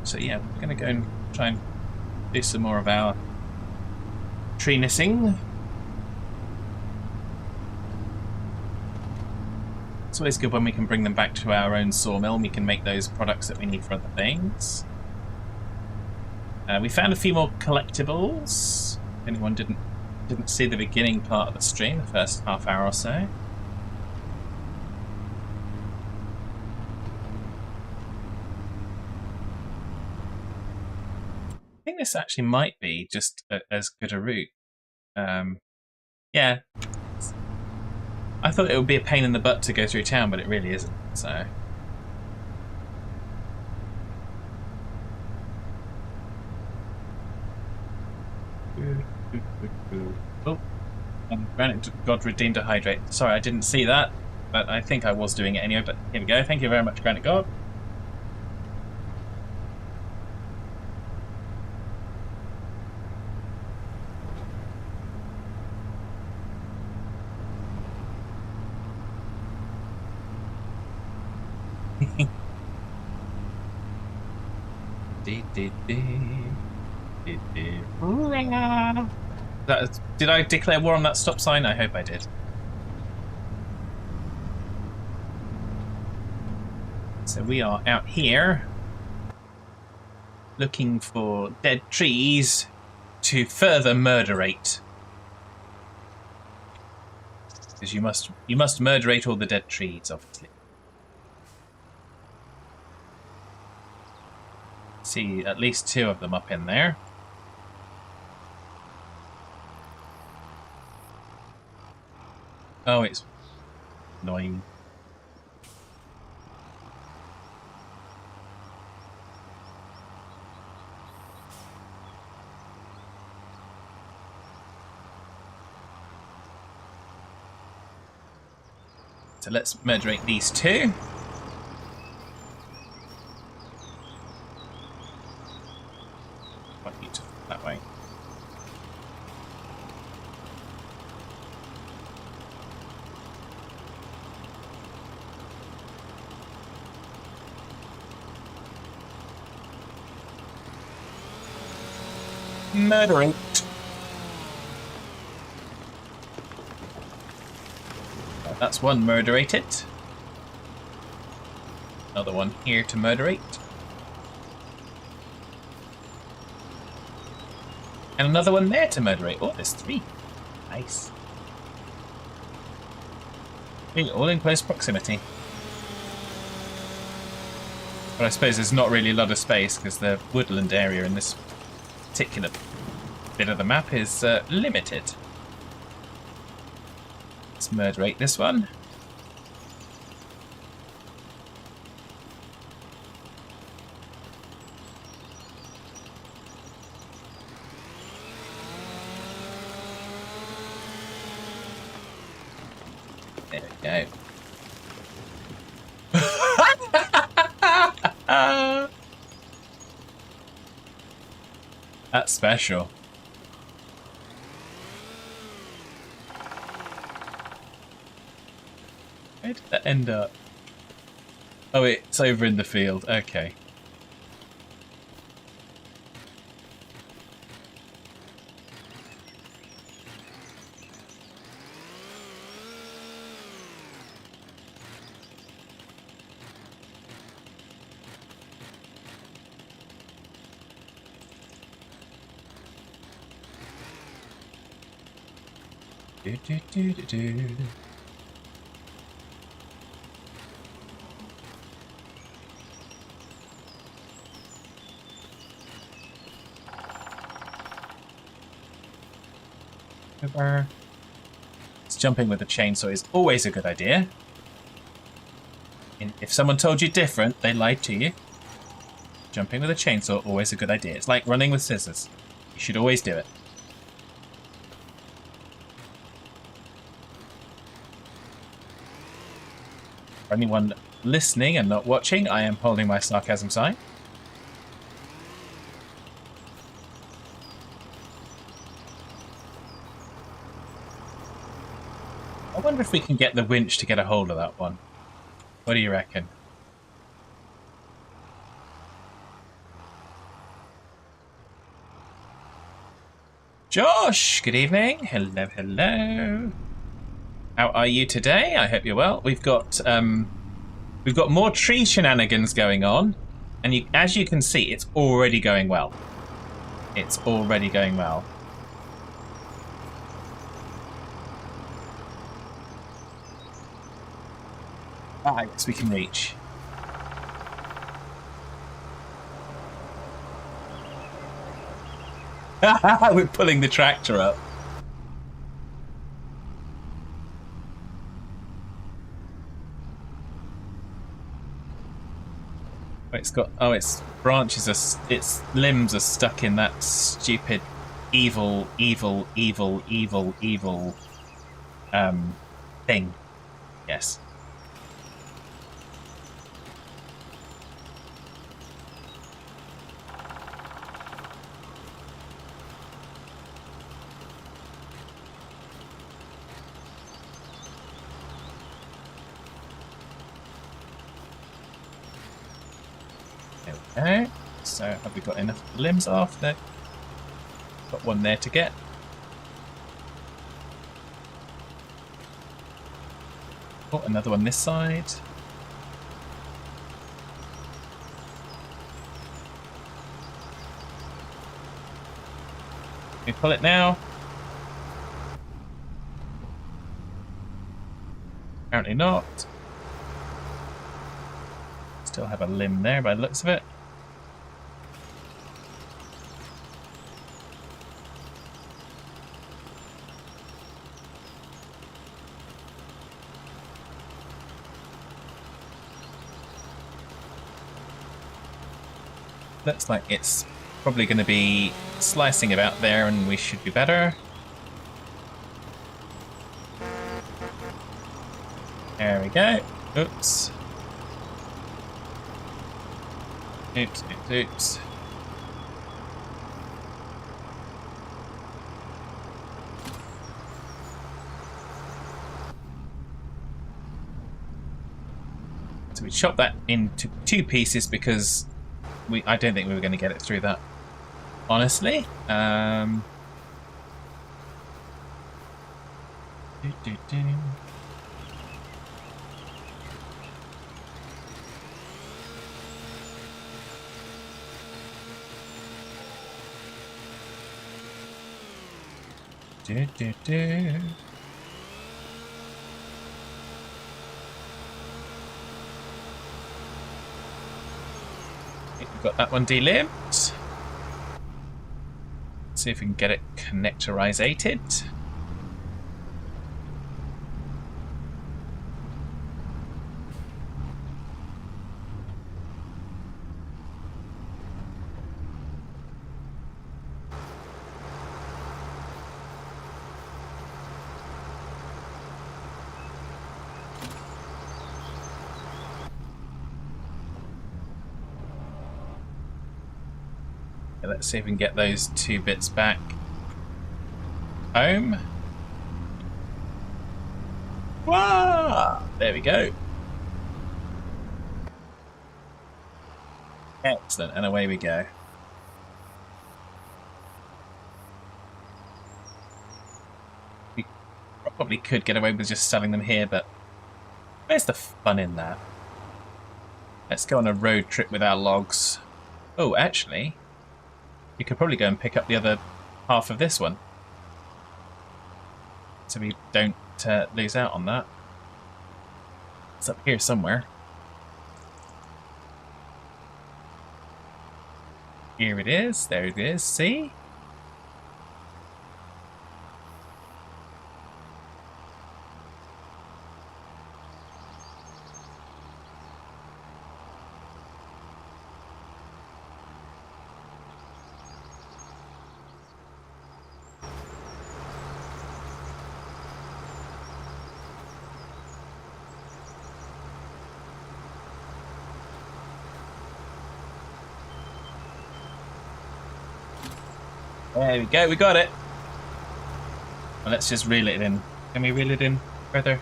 So yeah, we're gonna go and try and do some more of our tree knitting. It's always good when we can bring them back to our own sawmill and we can make those products that we need for other things. We found a few more collectibles. If anyone didn't see the beginning part of the stream, the first half hour or so. I think this actually might be just as good a route. Yeah. I thought it would be a pain in the butt to go through town, but it really isn't, so... Oh, and granite God redeemed to hydrate. Sorry, I didn't see that, but I think I was doing it anyway. But here we go. Thank you very much, Granite God. Did I declare war on that stop sign? I hope I did. So we are out here looking for dead trees to further murderate. Because you must murderate all the dead trees, obviously. See at least 2 of them up in there. Oh, it's annoying. So let's murderate these 2. Quite beautiful that way. Murderate. That's one murderated. Another one here to murderate. And another one there to murderate. Oh, there's 3. Nice. All in close proximity. But I suppose there's not really a lot of space because the woodland area in this particular bit of the map is limited. Let's murderate this one. There we go. That's special. Where did that end up? Oh, it's over in the field. Okay. Do, do, do, do, do. Over. Jumping with a chainsaw is always a good idea. And if someone told you different, they lied to you. Jumping with a chainsaw, always a good idea. It's like running with scissors. You should always do it. For anyone listening and not watching, I am holding my sarcasm sign. I wonder if we can get the winch to get a hold of that one. What do you reckon? Josh, good evening. Hello, hello. How are you today? I hope you're well. We've got more tree shenanigans going on, and as you can see, it's already going well. It's already going well. Ah, yes, we can reach. We're pulling the tractor up. It's got, oh, its branches are, its limbs are stuck in that stupid evil thing. Yes. Okay, so have we got enough limbs off there? Got one there to get. Oh, another one this side. Can we pull it now? Apparently not. Still have a limb there by the looks of it. Looks like it's probably going to be slicing about there and we should be better. There we go. Oops. Oops, oops, oops. So we chopped that into 2 pieces because I don't think we were going to get it through that, honestly. do, do, do. We've got that one delimbed. Let's see if we can get it connectorizated. Let's see if we can get those 2 bits back home. Wah! There we go. Excellent, and away we go. We probably could get away with just selling them here, but where's the fun in that? Let's go on a road trip with our logs. Oh, actually, you could probably go and pick up the other half of this one, so we don't lose out on that. It's up here somewhere. Here it is. There it is. See? There we go, we got it. Well, let's just reel it in. Can we reel it in further?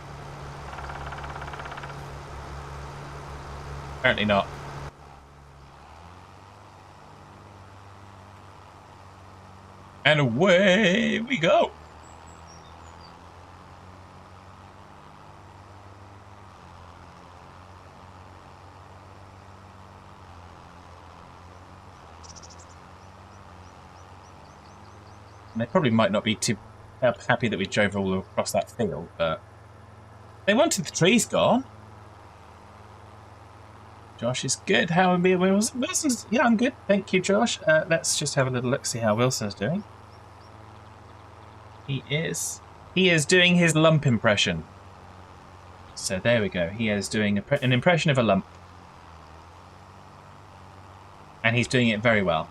Apparently not. And away we go. And they probably might not be too happy that we drove all across that field, but they wanted the trees gone. Josh is good. How are we? Wilson's? Yeah, I'm good. Thank you, Josh. Let's just have a little look, see how Wilson's doing. He is doing his lump impression. So there we go. He is doing an impression of a lump, and he's doing it very well.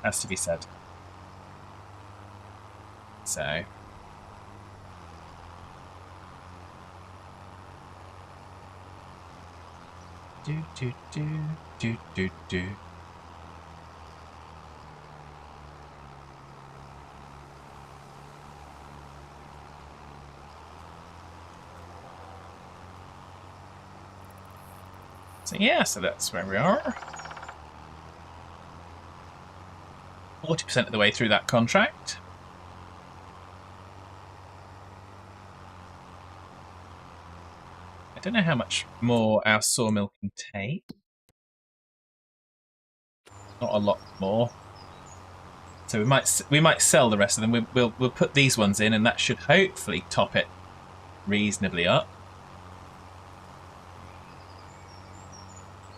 Has to be said. So do do do do do do. So yeah, so that's where we are. 40% of the way through that contract. I don't know how much more our sawmill can take. Not a lot more. So we might sell the rest of them. We'll put these ones in, and that should hopefully top it reasonably up.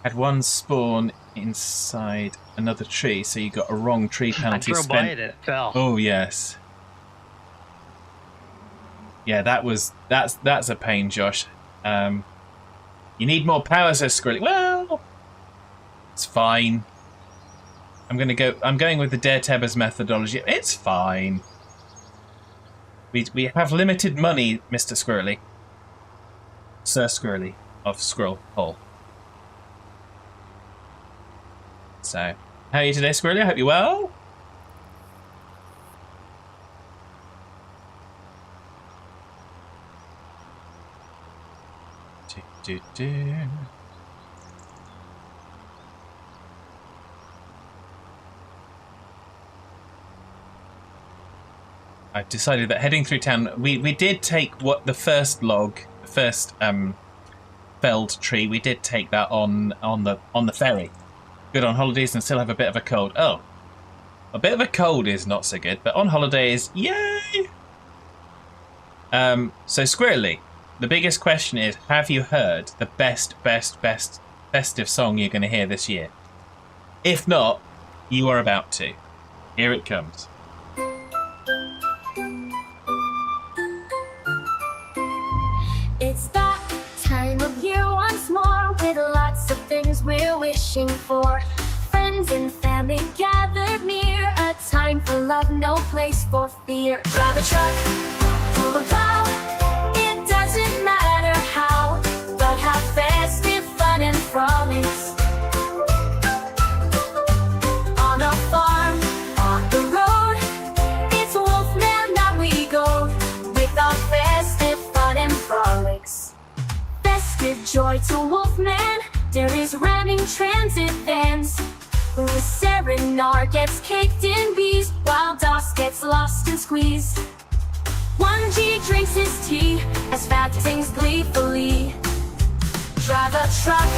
Had one spawn inside another tree, so you got a wrong tree penalty. I drove by it and it fell. Oh yes. Yeah, that's a pain, Josh. You need more power, says Squirrely. Well, it's fine. I'm going with the Daretebbers methodology. It's fine. We have limited money, Mr. Squirrely. Sir Squirrely of Squirrel Hole. So, how are you today, Squirrely? I hope you're well. I've decided that heading through town, we did take what the first log, the first felled tree. We did take that on the ferry. Good on holidays and still have a bit of a cold. Oh, a bit of a cold is not so good, but on holidays, yay! So Squirrely, the biggest question is, have you heard the best festive song you're going to hear this year? If not, you are about to. Here it comes. It's that time of year once more, with lots of things we're wishing for. Friends and family gathered near, a time for love, no place for fear. Drive a truck, pull a plow, it doesn't matter how, but have festive fun and frolics. On a farm, on the road, it's Wolfman that we go, with our festive fun and frolics. Festive joy to Wolfman, there is ramming transit vans. The Serenade gets caked in bees, while Doss gets lost and squeezed. 1G drinks his tea as Fat sings gleefully. Drive a truck,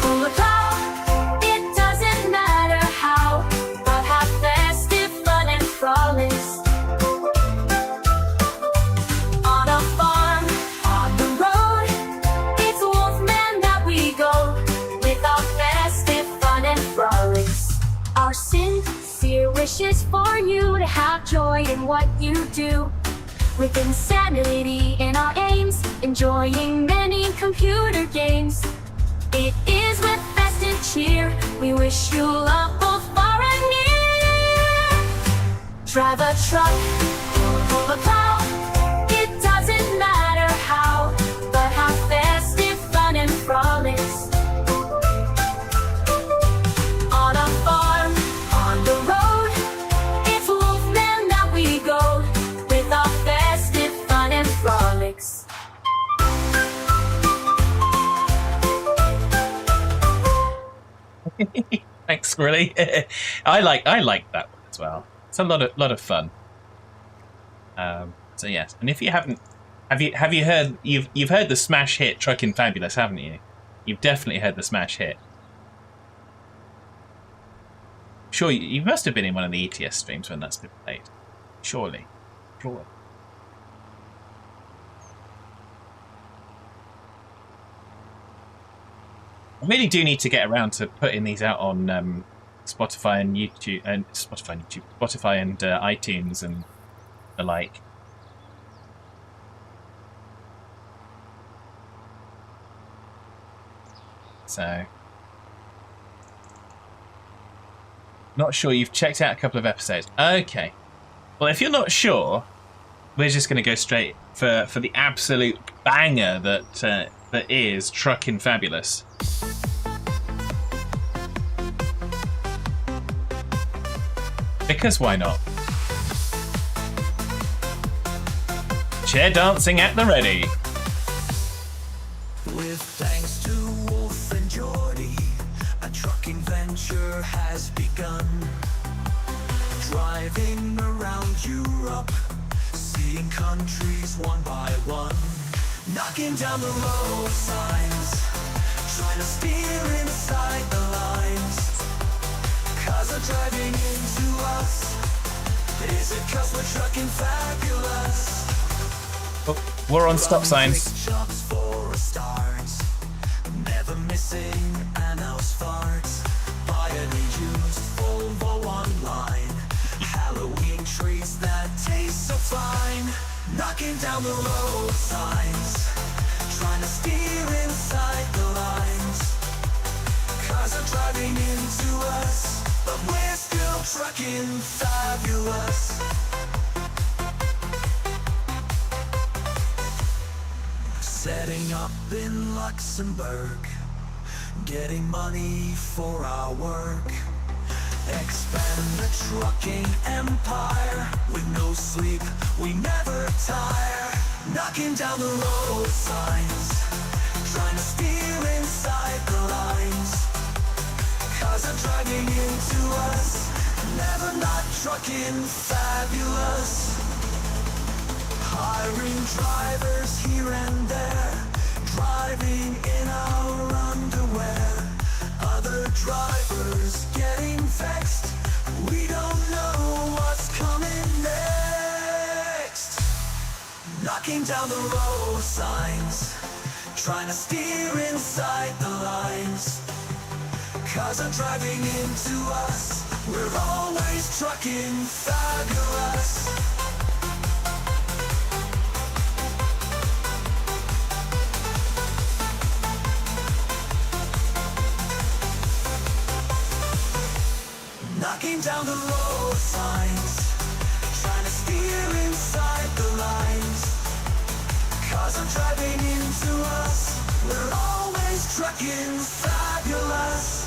pull a plow, it doesn't matter how, but have festive fun and frolics. On a farm, on the road, it's Wolfman that we go, with our festive fun and frolics. Our sincere wishes for you to have joy in what you do, with insanity in our aims, enjoying many computer games. It is with festive cheer we wish you love both far and near. Drive a truck, pull a plow, it doesn't matter how, but have festive fun and frolics. On a farm, on the road, it's Wolfman that we go, with our festive fun and frolics. Thanks, really. I like that one as well. It's a lot of fun. So yes, and if you haven't, have you heard you've heard the smash hit "Truckin' Fabulous," haven't you? You've definitely heard the smash hit. Sure, you must have been in one of the ETS streams when that's been played. Surely. I really do need to get around to putting these out on Spotify and iTunes and the like. So, not sure you've checked out a couple of episodes. Okay, well, if you're not sure, we're just going to go straight for the absolute banger that is Truckin' Fabulous. Because why not? Chair dancing at the ready. With thanks to Wolf and Geordie, a trucking venture has begun. Driving around Europe, seeing countries one by one, knocking down the road signs, trying to steer inside the lines. Cars are driving into us. Is it 'cause we're trucking fabulous? Oh, we're on stop signs. Jobs for a start, never missing an house fart. Buy any used Volvo online, Halloween trees that taste so fine. Knocking down the road signs, trying to steer inside the lines. Cars are driving into us, but we're still trucking fabulous. Setting up in Luxembourg, getting money for our work. Expand the trucking empire, with no sleep, we never tire. Knocking down the road signs, trying to steer inside the lines. Cars are driving into us, never not trucking fabulous. Hiring drivers here and there, driving in our underwear. Other drivers getting vexed, we don't know what's coming next. knocking down the road signs, trying to steer inside the lines. Cars are driving into us, we're always trucking fabulous. Knocking down the road signs, trying to steer inside the lines. Cars are driving into us, we're always trucking fabulous.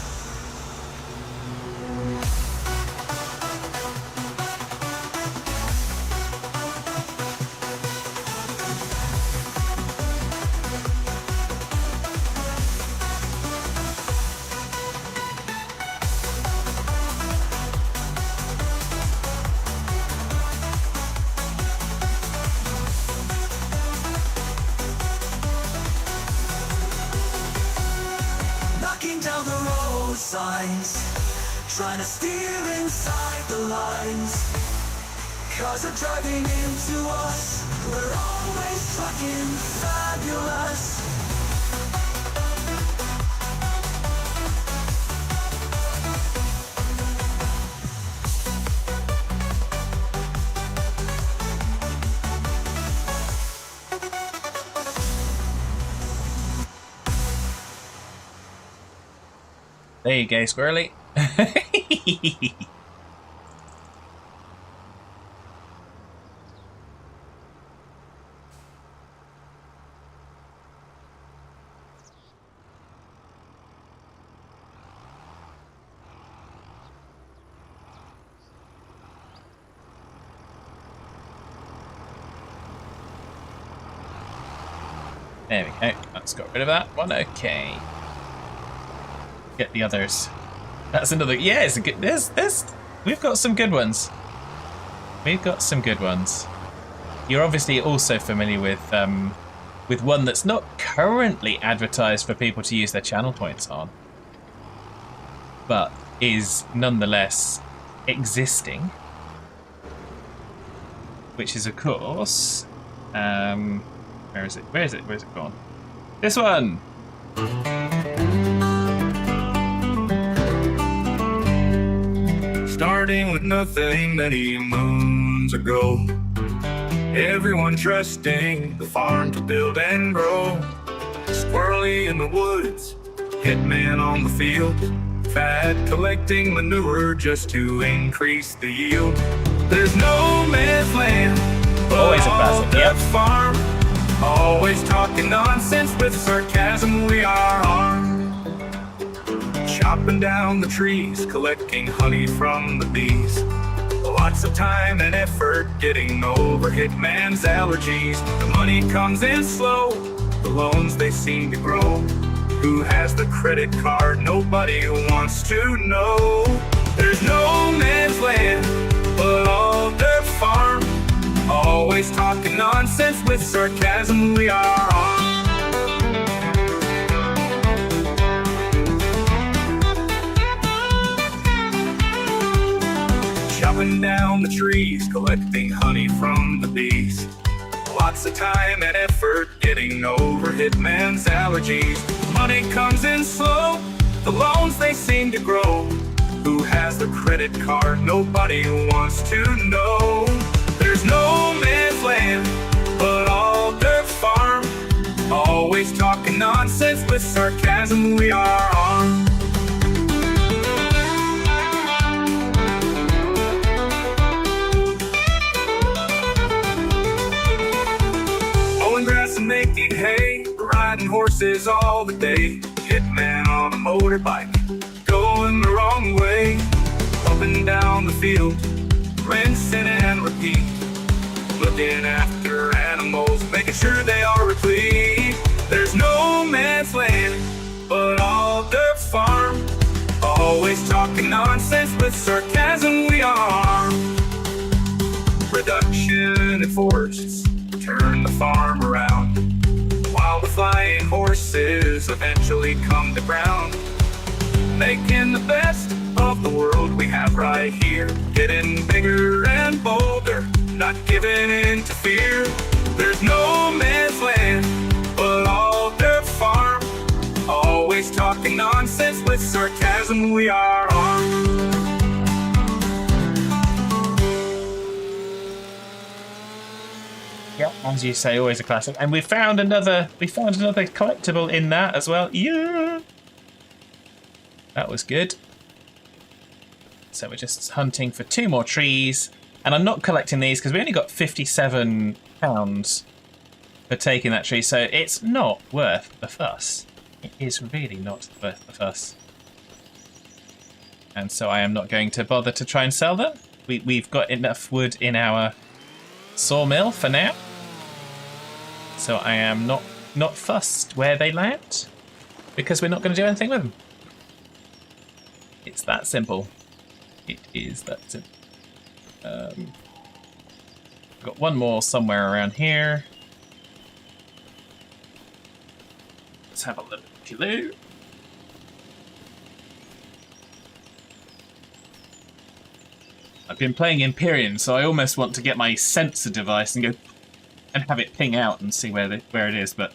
Knocking down the road signs, trying to steer inside the lines. Cars are driving into us, we're always trucking fabulous. There you go, Squirrely. There we go. Let's got rid of that one. Okay. Get the others. That's another. Yeah, it's a good. There's. We've got some good ones. We've got some good ones. You're obviously also familiar with one that's not currently advertised for people to use their channel points on, but is nonetheless existing. Which is, of course, where is it? Where is it? Where's it gone? This one. Starting with nothing many moons ago, everyone trusting the farm to build and grow. Squirrely in the woods, hitman on the field, fat collecting manure just to increase the yield. There's no man's land, Always a all classic, the yep. farm. Always talking nonsense with sarcasm, we are armed. Chopping down the trees, collecting honey from the bees. Lots of time and effort getting over hitman's allergies. The money comes in slow, the loans they seem to grow. Who has the credit card? Nobody wants to know. There's no man's land, but all their farm. Always talking nonsense with sarcasm, we are on. Chopping down the trees, collecting honey from the bees. Lots of time and effort getting over hitman's allergies. Money comes in slow, the loans they seem to grow. Who has the credit card? Nobody wants to know. There's no man's land, but all their farm. Always talking nonsense with sarcasm, we are on. Mowing grass and making hay, riding horses all the day. Hitman on a motorbike, going the wrong way. Up and down the field, rinsing and repeat. Looking after animals, making sure they are replete. There's no man's land, but all their farm. Always talking nonsense with sarcasm, we are. Reduction in forests, turn the farm around. While the flying horses eventually come to ground. Making the best of the world we have right here. Getting bigger and bolder, not giving in to fear. There's no man's land, but all their farm. Always talking nonsense with sarcasm, we are armed. Yep, as you say, always a classic. And we found another collectible in that as well. Yeah, that was good. So we're just hunting for 2 more trees, and I'm not collecting these because we only got £57 for taking that tree. So it's not worth the fuss. It is really not worth the fuss. And so I am not going to bother to try and sell them. We've got enough wood in our sawmill for now. So I am not fussed where they land, because we're not going to do anything with them. It's that simple. It is that simple. Got one more somewhere around here. Let's have a look. Hello. I've been playing Empyrean, so I almost want to get my sensor device and go and have it ping out and see where it is, but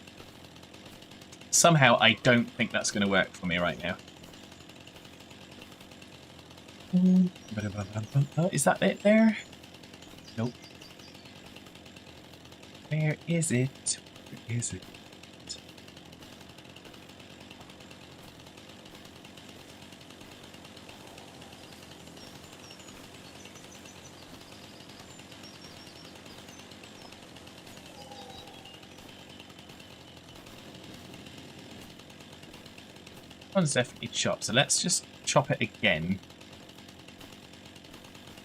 somehow I don't think that's going to work for me right now. Oh, is that it there? Nope. Where is it? Where is it? One's definitely chopped, so let's just chop it again.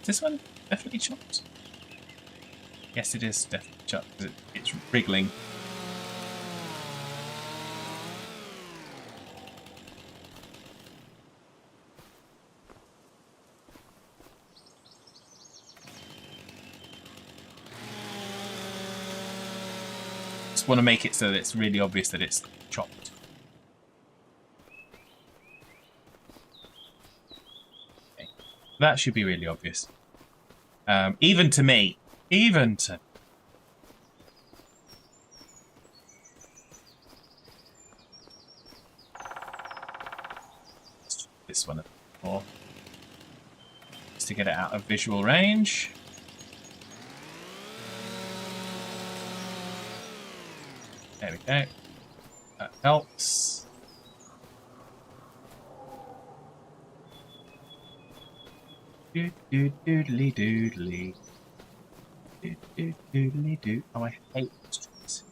Is this one definitely chopped? Yes, it is definitely chopped because it's wriggling. Just want to make it so that it's really obvious that it's chopped. That should be really obvious. Even to me. Even to... This one more. Just to get it out of visual range. There we go. That helps. Doodly doodly. Doodly doo. Oh, I hate streets.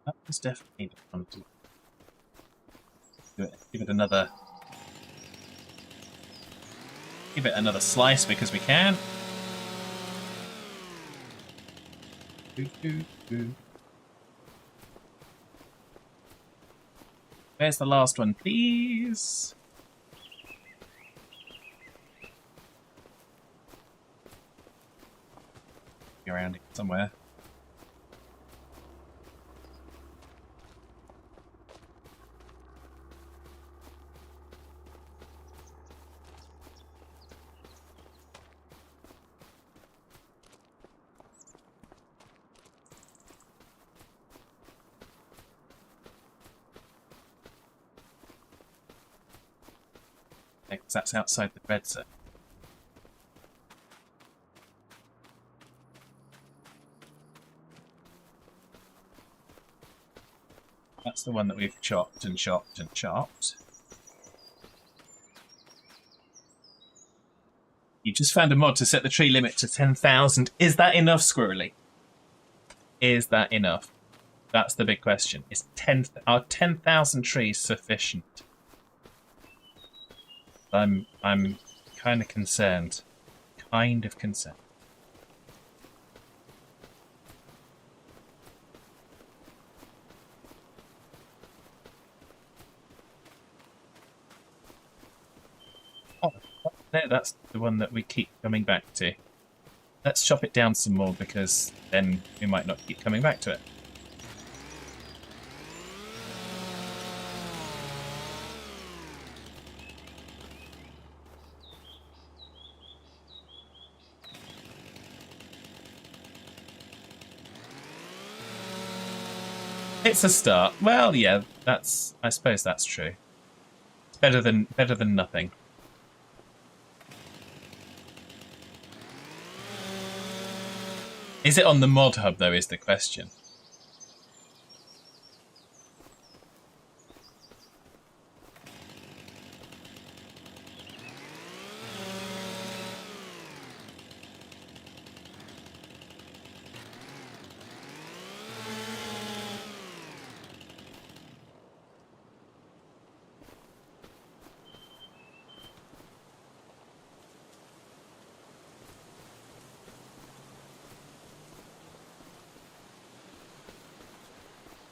That was definitely fun to do it. Give it another. Give it another slice because we can. Where's the last one, please? Be around it somewhere. Because that's outside the bed zone. That's the one that we've chopped and chopped and chopped. You just found a mod to set the tree limit to 10,000. Is that enough, Squirrely? Is that enough? That's the big question. Are 10,000 trees sufficient? I'm kind of concerned. Kind of concerned. Oh, no, that's the one that we keep coming back to. let's chop it down some more because then we might not keep coming back to it. It's a start. Well, yeah, I suppose that's true. It's better than nothing. Is it on the mod hub though, is the question.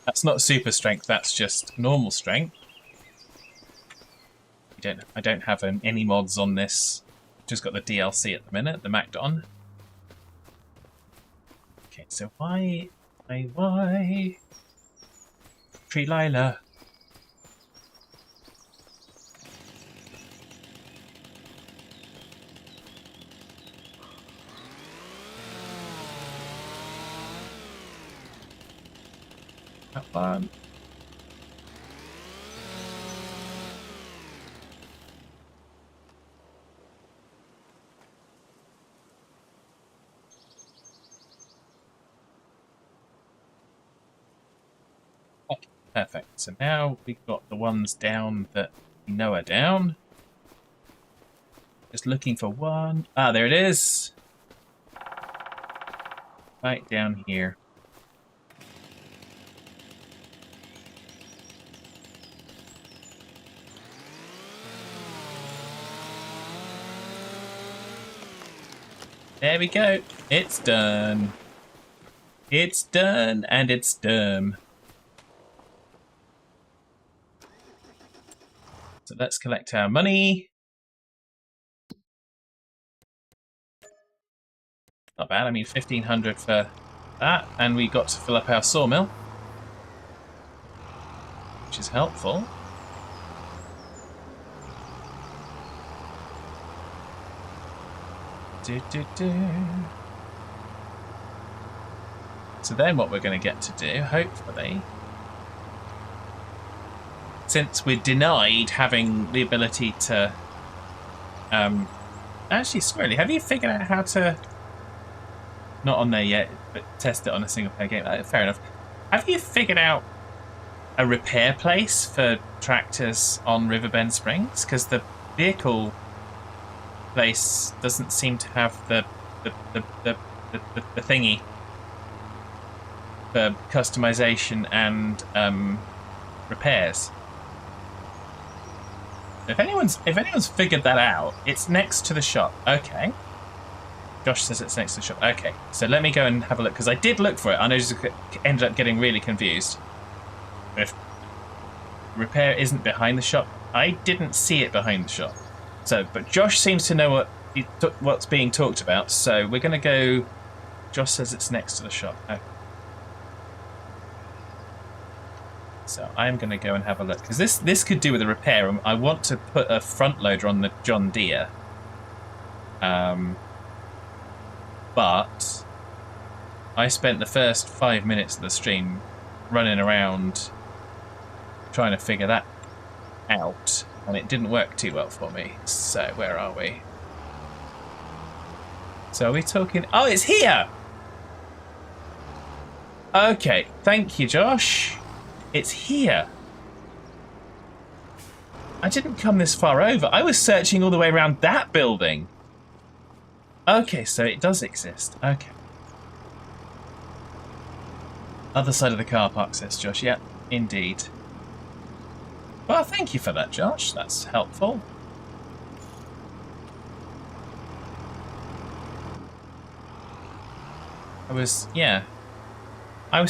That's not super strength, that's just normal strength. I don't have any mods on this. Just got the DLC at the minute, the Macdon. Okay, so why? Tree Lila. Have fun. Okay, perfect. So now we've got the ones down that we know are down. Just looking for one. Ah, there it is. Right down here. There we go. It's done. It's done, and it's done. So let's collect our money. Not bad. I mean, 1,500 for that, and we got to fill up our sawmill, which is helpful. So then what we're going to get to do, hopefully, since we're denied having the ability to... actually, Squirrely, have you figured out how to... Not on there yet, but test it on a single-player game. Fair enough. Have you figured out a repair place for tractors on Riverbend Springs? Because the vehicle place doesn't seem to have the thingy for customization and repairs. If anyone's figured that out, it's next to the shop. Okay. Josh says it's next to the shop. Okay, so let me go and have a look because I did look for it. I know just ended up getting really confused. If repair isn't behind the shop, I didn't see it behind the shop. So, but Josh seems to know what's being talked about, so we're going to go... Josh says it's next to the shop. Okay. So I'm going to go and have a look, because this could do with a repair. I want to put a front loader on the John Deere. But I spent the first 5 minutes of the stream running around trying to figure that out. And it didn't work too well for me. So, where are we? So, are we talking... Oh, it's here! Okay, thank you, Josh. It's here. I didn't come this far over. I was searching all the way around that building. Okay, so it does exist. Okay. Other side of the car park, says Josh. Yep, indeed. Well, thank you for that, Josh. That's helpful. I was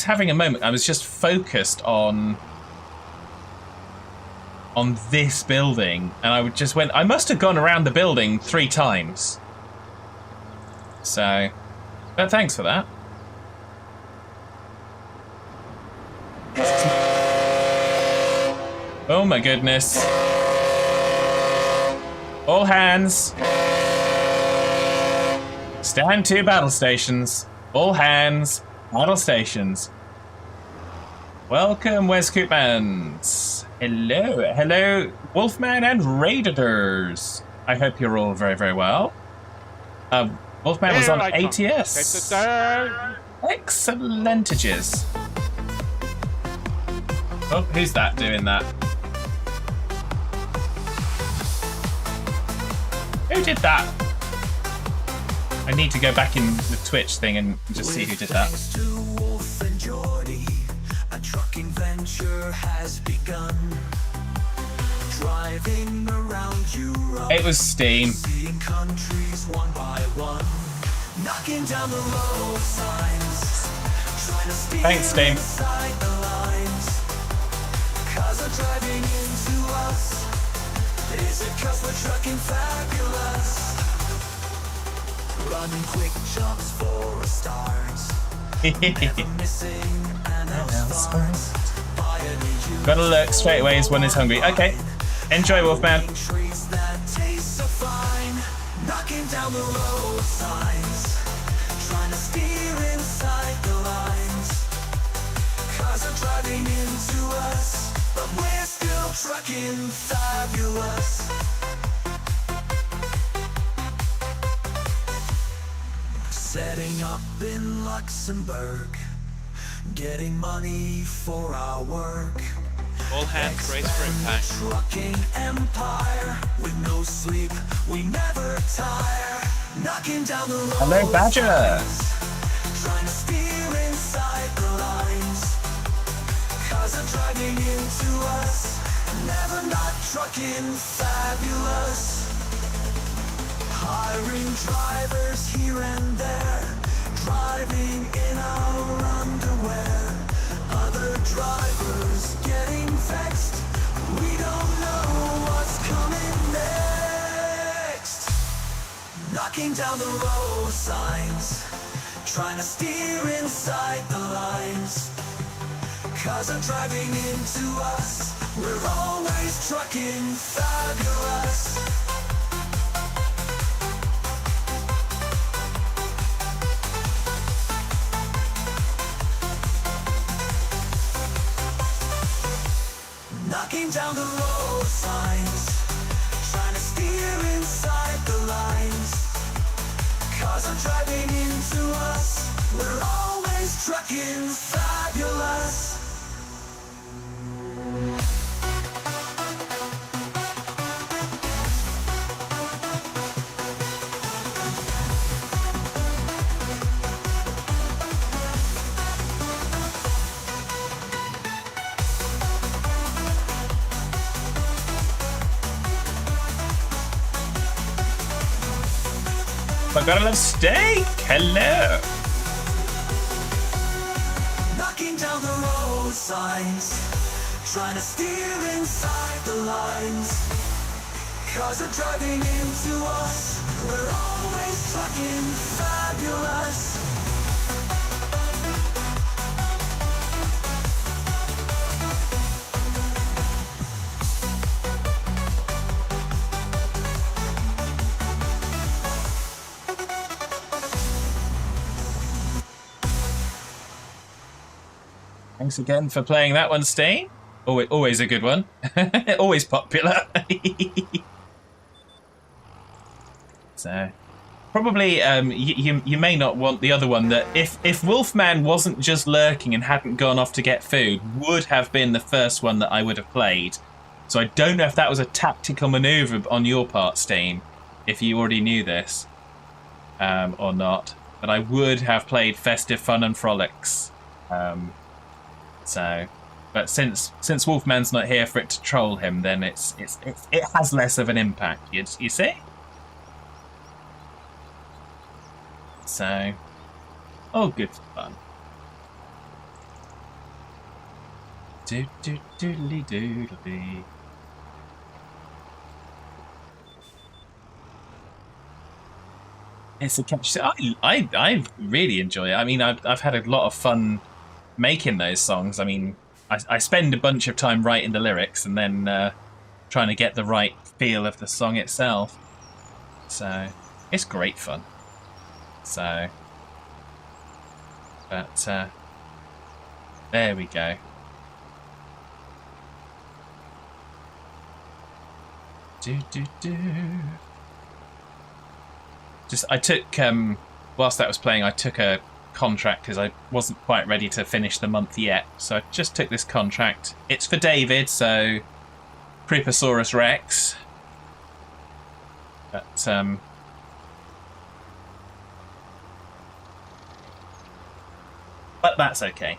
having a moment. I was just focused on this building, and I just went... I must have gone around the building 3 times. So, But thanks for that. Oh my goodness. All hands. Stand to battle stations. All hands. Battle stations. Welcome, Wes Coopmans. Hello. Hello, Wolfman and Raiders. I hope you're all very, very well. Wolfman was on ATS. Excellentages. Oh, who's that doing that? Who did that? I need to go back in the Twitch thing and just see who did that. Thanks to Wolf and Geordie, a trucking venture has begun. Driving around Europe, It was Steam. seeing countries one by one, knocking down the road signs, trying to steer Thanks, Steam. inside the lines. Cars are driving into us. Is it 'cause we're trucking fabulous? Running quick jumps for a start. Never missing an hour's fart. Buy a new Gotta look straight away as one is hungry. Okay. Enjoy, Wolfman. trees that taste so fine, knocking down the road signs, trying to steer inside the lines. Cars are driving into us, but we're still trucking fabulous. Setting up in Luxembourg, getting money for our work. All hands brace for impact. Trucking empire with no sleep, we never tire. Knocking down the road. Hello, Badger. Trying to steer inside the lines. Cars are driving into us. Never not trucking fabulous. Hiring drivers here and there. Driving in our underwear. Other drivers getting vexed. We don't know what's coming next. Knocking down the road signs, trying to steer inside the lines. Cars are driving into us. We're always trucking fabulous. Knocking down the road signs, trying to steer inside the lines. Cars are driving into us. We're always trucking fabulous. I gotta love steak. Hello. Knocking down the road signs, trying to steer inside the lines. Cars are driving into us. We're always trucking fabulous. Thanks again for playing that one, Steen. Always a good one. Always popular. So, probably you may not want the other one that if Wolfman wasn't just lurking and hadn't gone off to get food, would have been the first one that I would have played. So I don't know if that was a tactical maneuver on your part, Steen, if you already knew this or not. But I would have played Festive Fun and Frolics. So, but since Wolfman's not here for it to troll him, then it has less of an impact. You see? So, all good fun. Doodly doodly. It's a catch. I really enjoy it. I mean, I've had a lot of fun making those songs. I mean, I spend a bunch of time writing the lyrics and then trying to get the right feel of the song itself. So it's great fun. So, but there we go. Just I took whilst that was playing, I took a contract because I wasn't quite ready to finish the month yet. So I just took this contract. It's for David, so Creeposaurus Rex. But that's okay.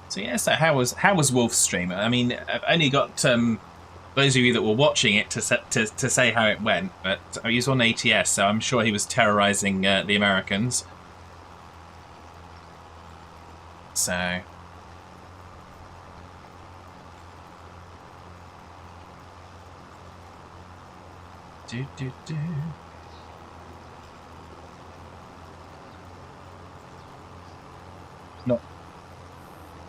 So yeah, so how was Wolf's stream? I mean, I've only got those of you that were watching it to say how it went, but he was on ATS, so I'm sure he was terrorizing the Americans. So. Not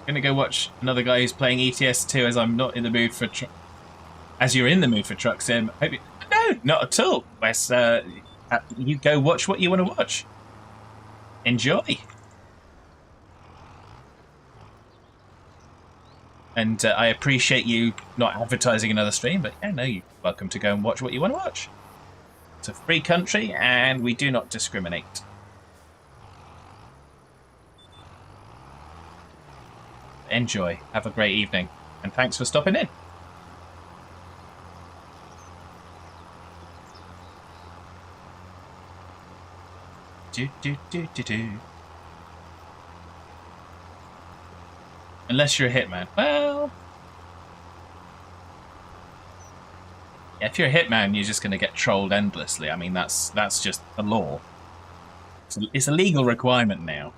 gonna go watch another guy who's playing ETS 2 as I'm not in the mood for as you're in the mood for Truck Sim. No, not at all, Wes. You go watch what you want to watch. Enjoy. And I appreciate you not advertising another stream, but yeah, no, you're welcome to go and watch what you want to watch. It's a free country, and we do not discriminate. Enjoy. Have a great evening, and thanks for stopping in. Unless you're a hitman. Well, yeah, if you're a hitman, you're just going to get trolled endlessly. I mean, that's just the law. It's a legal requirement now.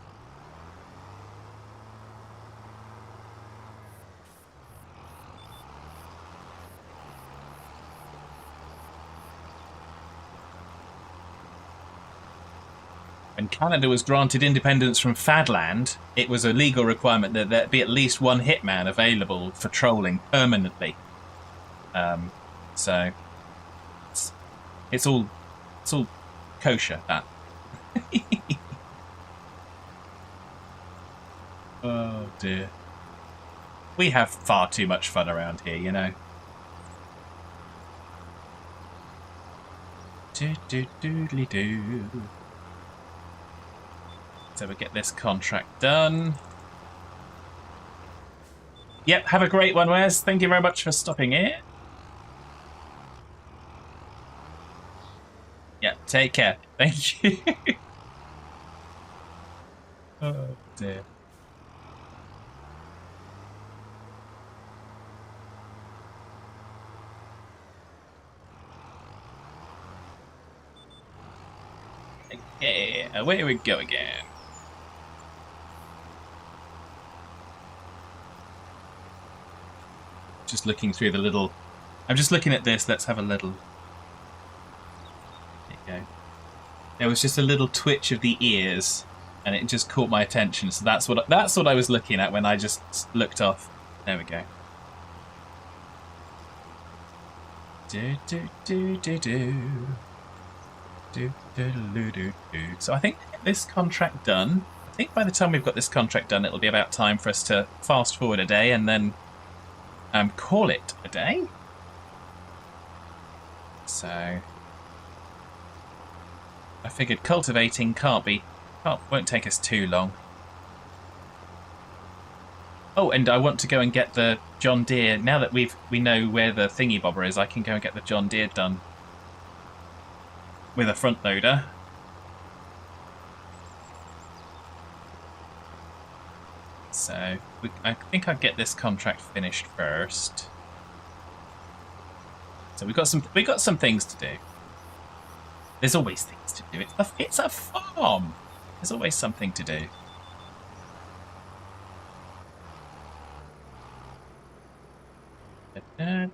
When Canada was granted independence from Fadland, it was a legal requirement that there be at least one hitman available for trolling permanently. So it's all kosher, that. Oh dear. We have far too much fun around here, you know. Do-do-doodly-doo. So we get this contract done. Yep, have a great one, Wes. Thank you very much for stopping in. Yep, take care. Thank you. Oh dear. Okay, away we go again. Just looking through the little... I'm just looking at this. Let's have a little... There you go. There was just a little twitch of the ears, and it just caught my attention. So that's what I was looking at when I just looked off. There we go. So I think this contract done. I think by the time we've got this contract done, it'll be about time for us to fast forward a day and then call it a day. So I figured cultivating won't take us too long. Oh, and I want to go and get the John Deere. Now that we know where the thingy bobber is, I can go and get the John Deere done with a front loader. So I think I'll get this contract finished first. So we got some things to do. There's always things to do. It's a farm. There's always something to do. You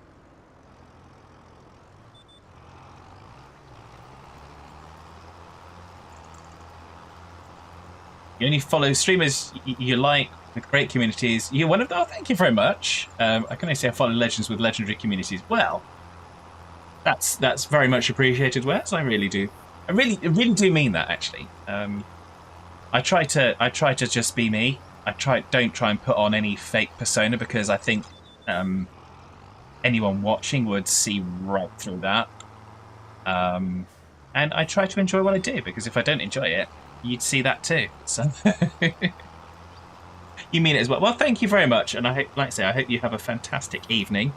only follow streamers you like with great communities. You're one of them. Oh, thank you very much. I can only say I follow legends with legendary communities. Well, that's very much appreciated, Wes. I really do. I really do mean that, actually. I try to just be me. Don't try and put on any fake persona, because I think anyone watching would see right through that. And I try to enjoy what I do, because if I don't enjoy it, you'd see that too. So you mean it as well. Well, thank you very much, and like I say, I hope you have a fantastic evening.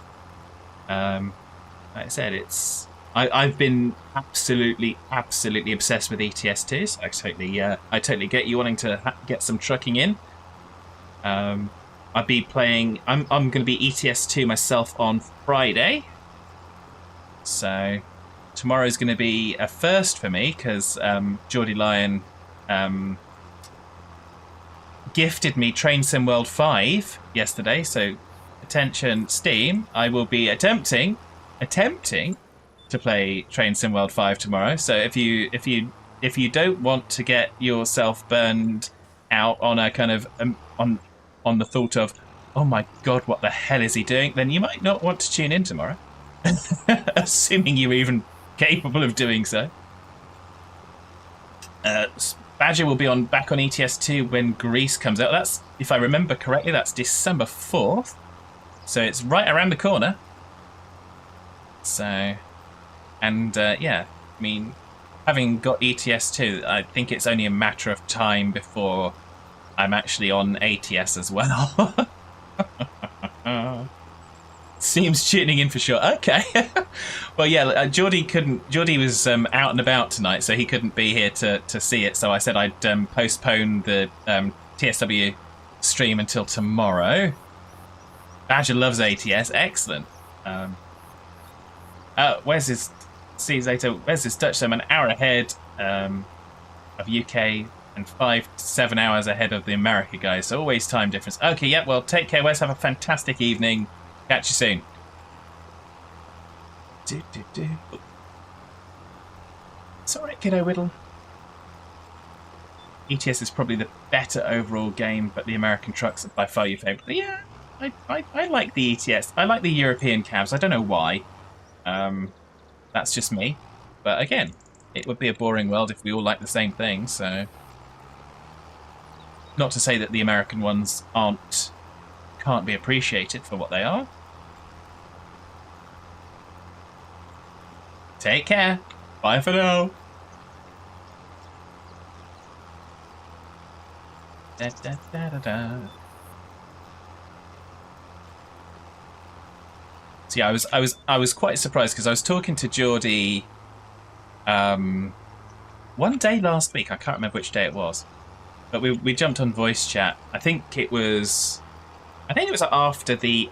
Like I said, I've been absolutely obsessed with ETS2, so I totally get you wanting to get some trucking in. I'll be playing. I'm going to be ETS2 myself on Friday, so tomorrow's going to be a first for me, because Geordie Lion gifted me Train Sim World 5 yesterday. So attention, Steam, I will be attempting to play Train Sim World 5 tomorrow. So if you don't want to get yourself burned out on a kind of on the thought of, oh my god, what the hell is he doing, then you might not want to tune in tomorrow. Assuming you're even capable of doing so. Badger will be back on ETS2 when Greece comes out. That's, if I remember correctly, that's December 4th. So it's right around the corner. So, and yeah, I mean, having got ETS2, I think it's only a matter of time before I'm actually on ATS as well. Seems tuning in for sure. Okay. Well, yeah, Geordie was out and about tonight, so he couldn't be here to see it. So I said I'd postpone the TSW stream until tomorrow. Badger loves ATS. Excellent. Where's his Dutch time? An hour ahead of UK and 5 to 7 hours ahead of the America guys. So always time difference. Okay, yeah, well, take care, Wes. Have a fantastic evening. Catch you soon. It's alright, kiddo whittle. ETS is probably the better overall game, but the American trucks are by far your favourite. But yeah, I like the ETS. I like the European cabs. I don't know why. That's just me. But again, it would be a boring world if we all liked the same thing, so... Not to say that the American ones can't be appreciated for what they are. Take care. Bye for now. Da, da, da, da, da. See, I was quite surprised, because I was talking to Geordie one day last week. I can't remember which day it was, but we jumped on voice chat. I think it was after the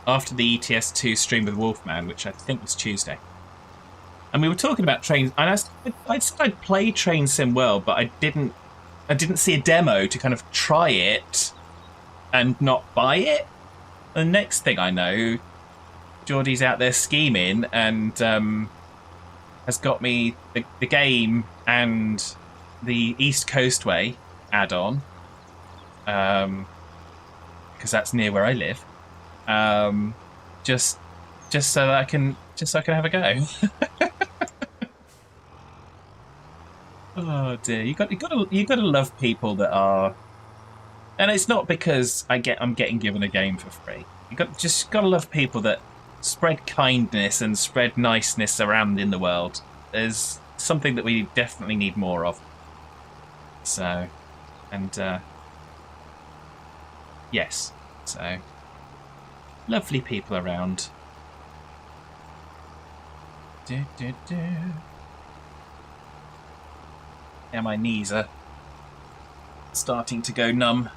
ETS2 stream with Wolfman, which I think was Tuesday. And we were talking about trains. And I said I'd play Train Sim World, but I didn't see a demo to kind of try it and not buy it. The next thing I know, Geordie's out there scheming and has got me the game and the East Coastway add-on, because that's near where I live. Just so that I can have a go. Oh dear, you got to love people that are, and it's not because I'm getting given a game for free. You got to love people that spread kindness and spread niceness around in the world. There's something that we definitely need more of. So, and yes, so lovely people around. Yeah, my knees are starting to go numb.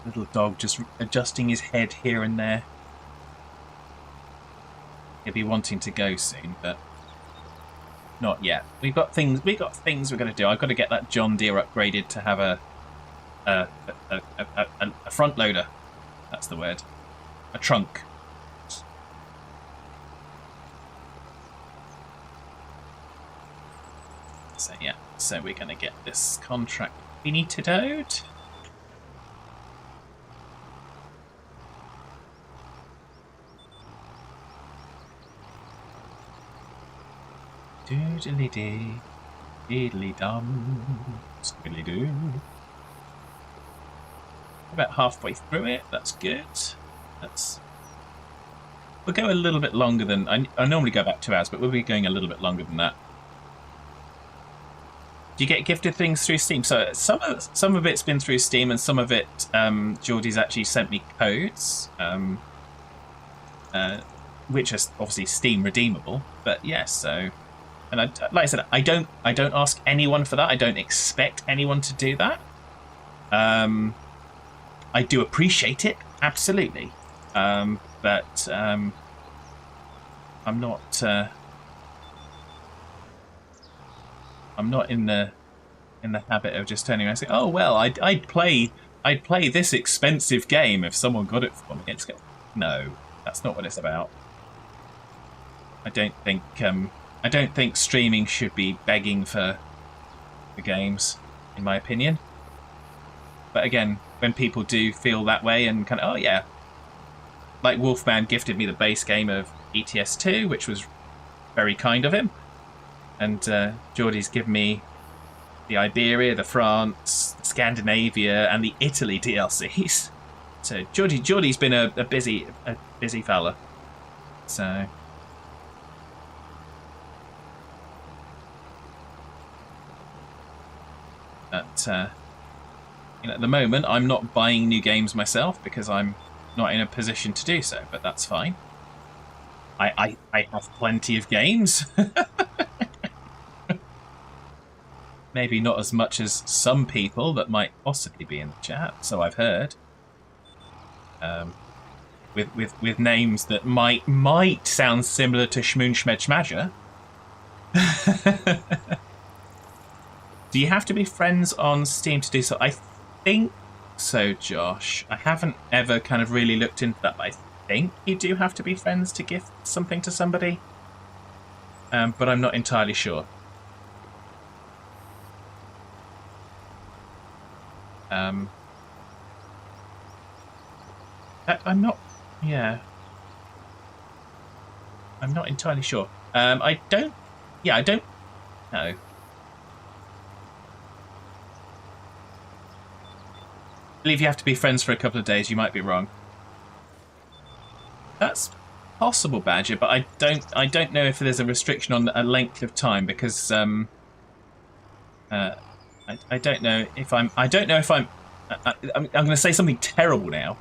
Little dog just adjusting his head here and there. he'll be wanting to go soon, but not yet. We've got things we're going to do. I've got to get that John Deere upgraded to have a front loader. That's the word. A trunk. So yeah, so we're going to get this contract finitoed. Doodly dee, diddly dum, squiddly doo. About halfway through it. That's good. We'll go a little bit longer than I normally go about 2 hours, but we'll be going a little bit longer than that. Do you get gifted things through Steam? So some of it's been through Steam, and some of it Geordie's actually sent me codes, which are obviously Steam redeemable. But yes, so. And like I said, I don't ask anyone for that. I don't expect anyone to do that. I do appreciate it, absolutely, but I'm not in the habit of just turning around and saying, "Oh well, I'd play this expensive game if someone got it for me." No, that's not what it's about. I don't think streaming should be begging for the games, in my opinion. But again, when people do feel that way and kind of, oh yeah, like Wolfman gifted me the base game of ETS2, which was very kind of him, and Geordie's given me the Iberia, the France, Scandinavia, and the Italy DLCs. So Geordie's been a busy fella. So. But, at the moment, I'm not buying new games myself because I'm not in a position to do so, but that's fine. I have plenty of games. Maybe not as much as some people that might possibly be in the chat, so I've heard. With names that might sound similar to Schmoon Schmed Schmadger. Do you have to be friends on Steam to do so? I think so, Josh. I haven't ever kind of really looked into that, but I think you do have to be friends to gift something to somebody. But I'm not entirely sure. I'm not... Yeah. I'm not entirely sure. I don't know. I believe you have to be friends for a couple of days. You might be wrong. That's possible, Badger, but I don't know if there's a restriction on a length of time because I don't know if I'm going to say something terrible now.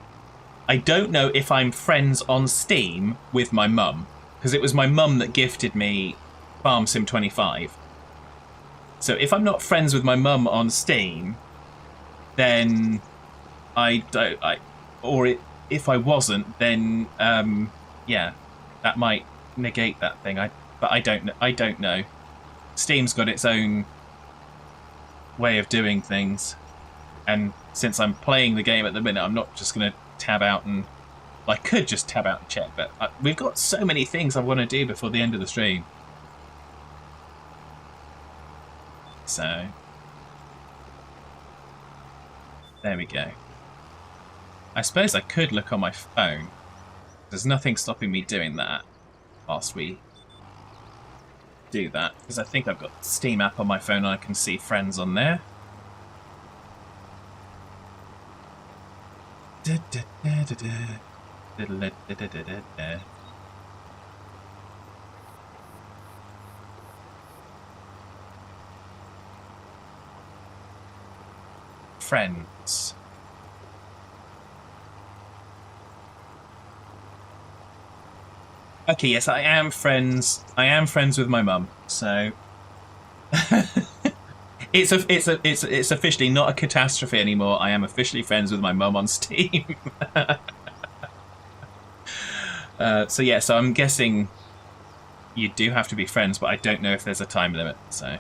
I don't know if I'm friends on Steam with my mum because it was my mum that gifted me Farm Sim 25. So if I'm not friends with my mum on Steam, then if I wasn't, then yeah, that might negate that thing. But I don't know. Steam's got its own way of doing things, and since I'm playing the game at the minute, I'm not just going to tab out and... I could just tab out and check, but we've got so many things I want to do before the end of the stream. So there we go. I suppose I could look on my phone. There's nothing stopping me doing that whilst we do that, because I think I've got the Steam app on my phone and I can see friends on there. Friends. Okay, yes, I am friends. I am friends with my mum, so it's officially not a catastrophe anymore. I am officially friends with my mum on Steam. So yeah, so I'm guessing you do have to be friends, but I don't know if there's a time limit, so...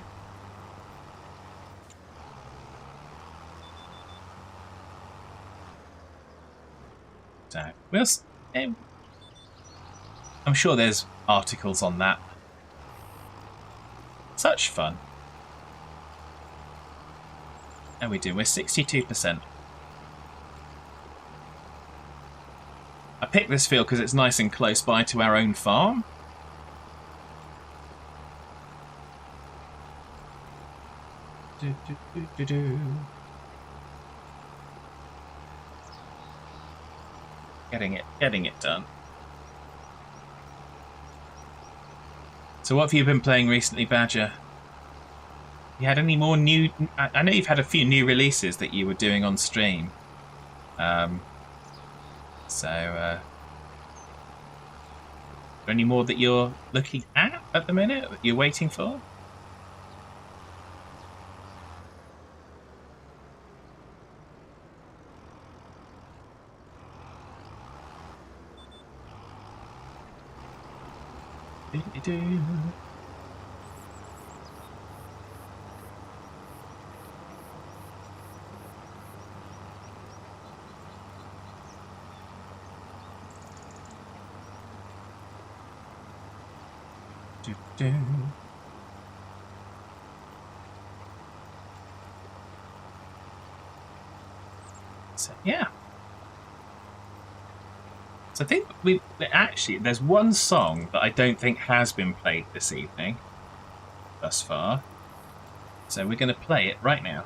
So, I'm sure there's articles on that. Such fun. How we do? We're 62%. I picked this field because it's nice and close by to our own farm. Getting it done. So what have you been playing recently, Badger? You had any more new... I know you've had a few new releases that you were doing on stream. Any more that you're looking at the minute, that you're waiting for? So yeah. So I think there's one song that I don't think has been played this evening thus far. So we're going to play it right now.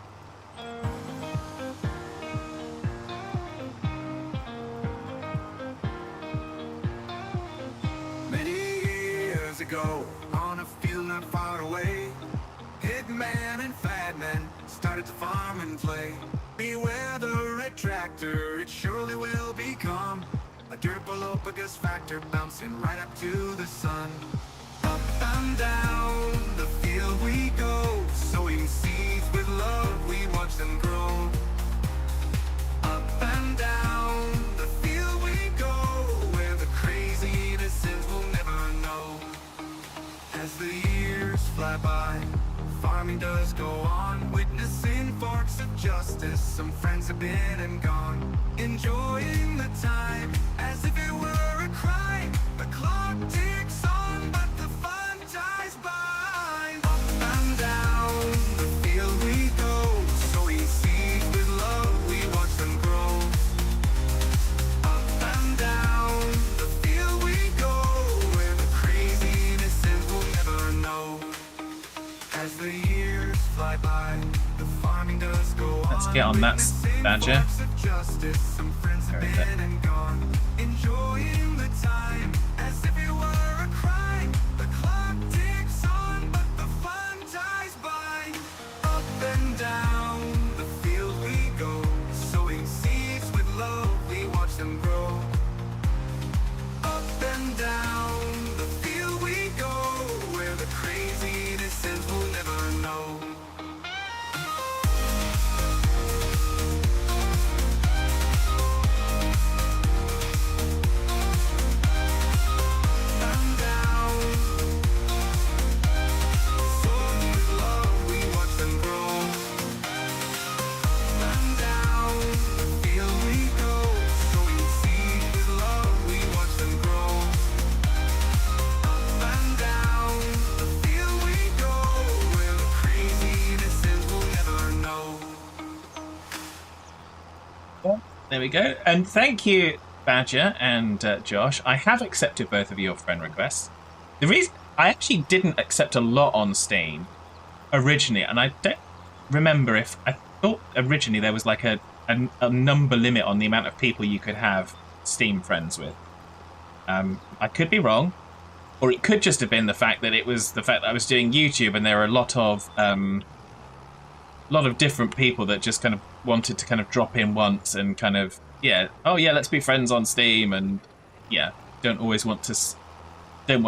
Many years ago, on a field not far away, Hitman and Fatman started to farm and play. Beware the red tractor, it surely will become a dirt Galapagos factor, bouncing right up to the sun. Up and down the field we go, sowing seeds with love, we watch them grow. Up and down the field we go, where the crazy innocence will never know. As the years fly by, farming does go on, witnessing forks of justice. Some friends have been and gone, enjoying the time as if it were a crime. The clock ticks on, but the fun dies by. Up and down the field we go, sowing seeds with love, we watch them grow. Up and down the field we go, where the crazy innocence will never know. As the years fly by, the farming does go on. Let's get on that, Badger. Some friends have been and gone, enjoying the time as if it were a crime. The clock ticks on, but the fun dies by. Up and down the field we go, sowing seeds with love, we watch them grow. Up and down the field we go, where the crazy innocence will never know. There we go. And thank you, Badger and Josh. I have accepted both of your friend requests. The reason I actually didn't accept a lot on Steam originally, and I don't remember if I thought originally there was like a number limit on the amount of people you could have Steam friends with. I could be wrong, or it could just have been the fact that I was doing YouTube and there are a lot of different people that just kind of wanted to kind of drop in once and kind of, let's be friends on Steam, and don't want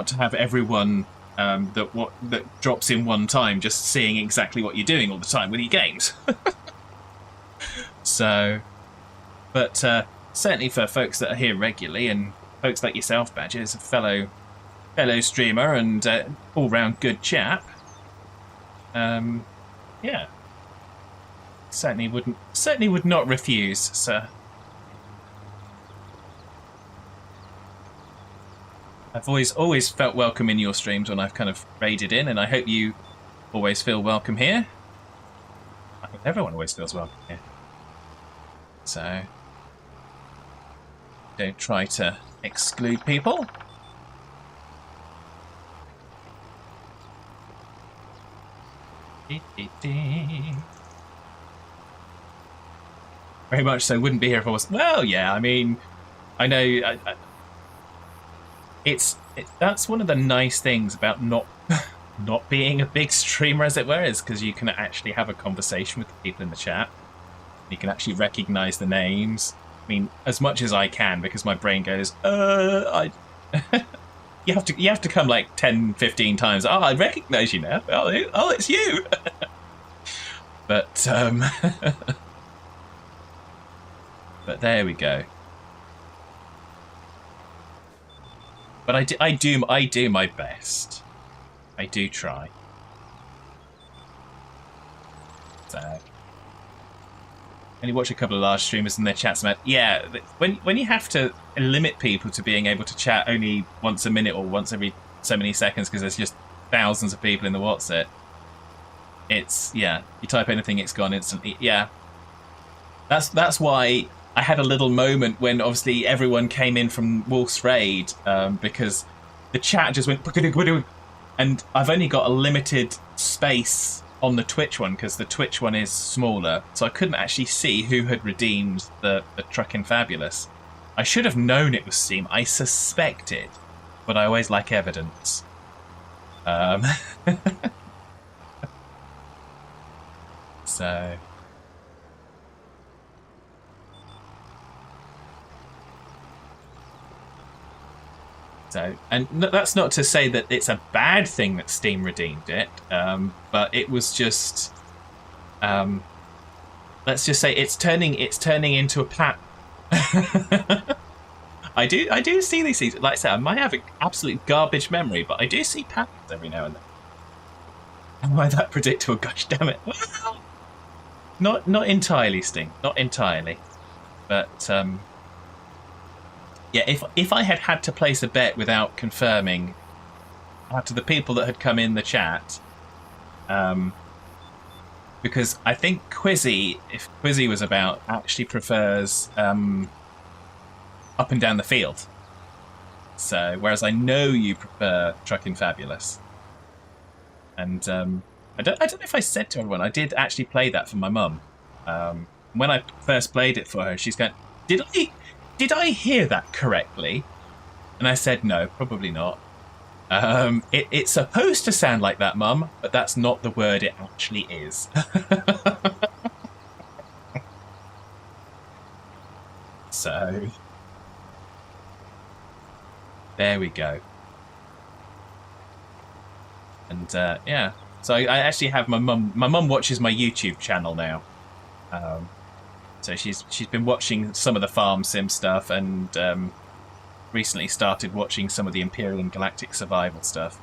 to have everyone that drops in one time just seeing exactly what you're doing all the time with your games. So, but certainly for folks that are here regularly, and folks like yourself, Badger, as a fellow fellow streamer and all-round good chap. Yeah, certainly would not refuse, sir. I've always felt welcome in your streams when I've kind of raided in, and I hope you always feel welcome here. I hope everyone always feels welcome here. So don't try to exclude people. Very much so. Wouldn't be here if I was. Well, yeah. I mean, I know. That's one of the nice things about not being a big streamer, as it were, is because you can actually have a conversation with the people in the chat. You can actually recognise the names. I mean, as much as I can, because my brain goes, you have to come like 10, 15 times. Oh, I recognise you now. Oh, it's you. But but there we go. But I do my best. I do try. So, only watch a couple of large streamers and their chats about. Yeah, when you have to limit people to being able to chat only once a minute or once every so many seconds because there's just thousands of people in the WhatsApp. It's you type anything, it's gone instantly. Yeah, that's why I had a little moment when obviously everyone came in from Wolf's Raid because the chat just went, and I've only got a limited space on the Twitch one because the Twitch one is smaller, so I couldn't actually see who had redeemed the Truckin' Fabulous. I should have known it was Steam. I suspected, but I always like evidence. So. So, and that's not to say that it's a bad thing that Steam redeemed it, but it was just, let's just say it's turning into a I do see these things. Like I said, I might have an absolute garbage memory, but I do see patterns every now and then. Am I that predictable? Gosh damn it! Well, not entirely, Sting. Not entirely, but yeah, if I had to place a bet without confirming to the people that had come in the chat, because I think Quizzy, if Quizzy was about, actually prefers up and down the field. So, whereas I know you prefer Truckin' Fabulous. And I don't know if I said to everyone, I did actually play that for my mum. When I first played it for her, she's going, Did I hear that correctly? And I said, no, probably not. It's supposed to sound like that, Mum, but that's not the word it actually is. So, there we go. And yeah, so I actually have my mum. My mum watches my YouTube channel now. So she's been watching some of the farm sim stuff and recently started watching some of the Imperial and Galactic Survival stuff.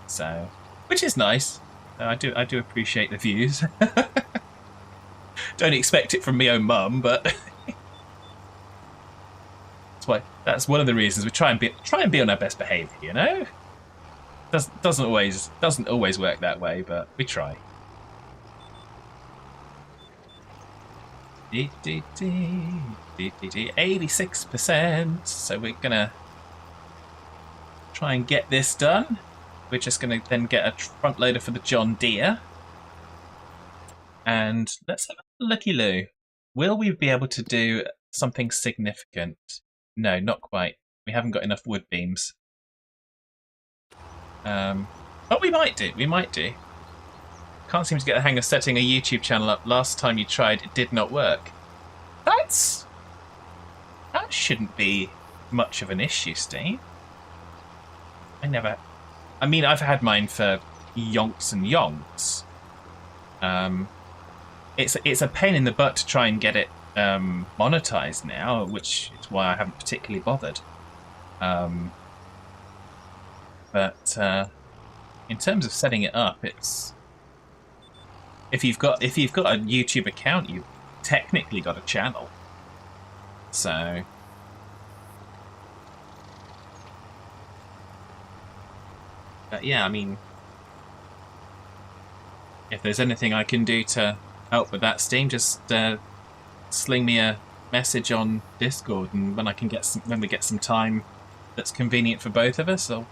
So, which is nice. I do appreciate the views. Don't expect it from my own mum, but that's one of the reasons we try and be on our best behaviour. You know, doesn't always work that way, but we try. 86%. So we're gonna try and get this done. We're just gonna then get a front loader for the John Deere. And let's have a looky loo. Will we be able to do something significant? No, not quite. We haven't got enough wood beams. But we might do. Can't seem to get the hang of setting a YouTube channel up. Last time you tried, it did not work. That shouldn't be much of an issue, Steve. I mean, I've had mine for yonks and yonks. It's a pain in the butt to try and get it monetized now, which is why I haven't particularly bothered. but in terms of setting it up, it's if you've got a YouTube account, you've technically got a channel. So yeah, I mean, if there's anything I can do to help with that, Steam, just sling me a message on Discord, and when we get some time that's convenient for both of us, I'll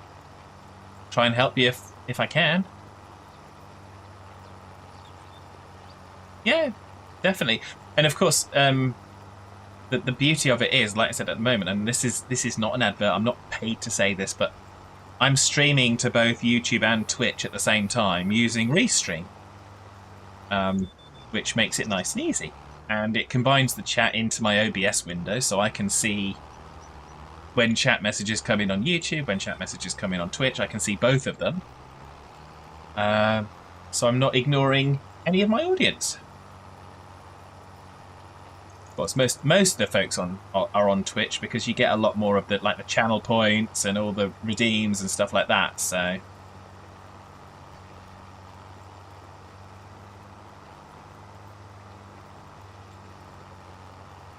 try and help you if I can. Yeah, definitely. And of course, the beauty of it is, like I said at the moment, and this is not an advert, I'm not paid to say this, but I'm streaming to both YouTube and Twitch at the same time using Restream, which makes it nice and easy. And it combines the chat into my OBS window, so I can see when chat messages come in on YouTube, when chat messages come in on Twitch. I can see both of them. So I'm not ignoring any of my audience. Of course, most of the folks are on Twitch, because you get a lot more of the channel points and all the redeems and stuff like that. So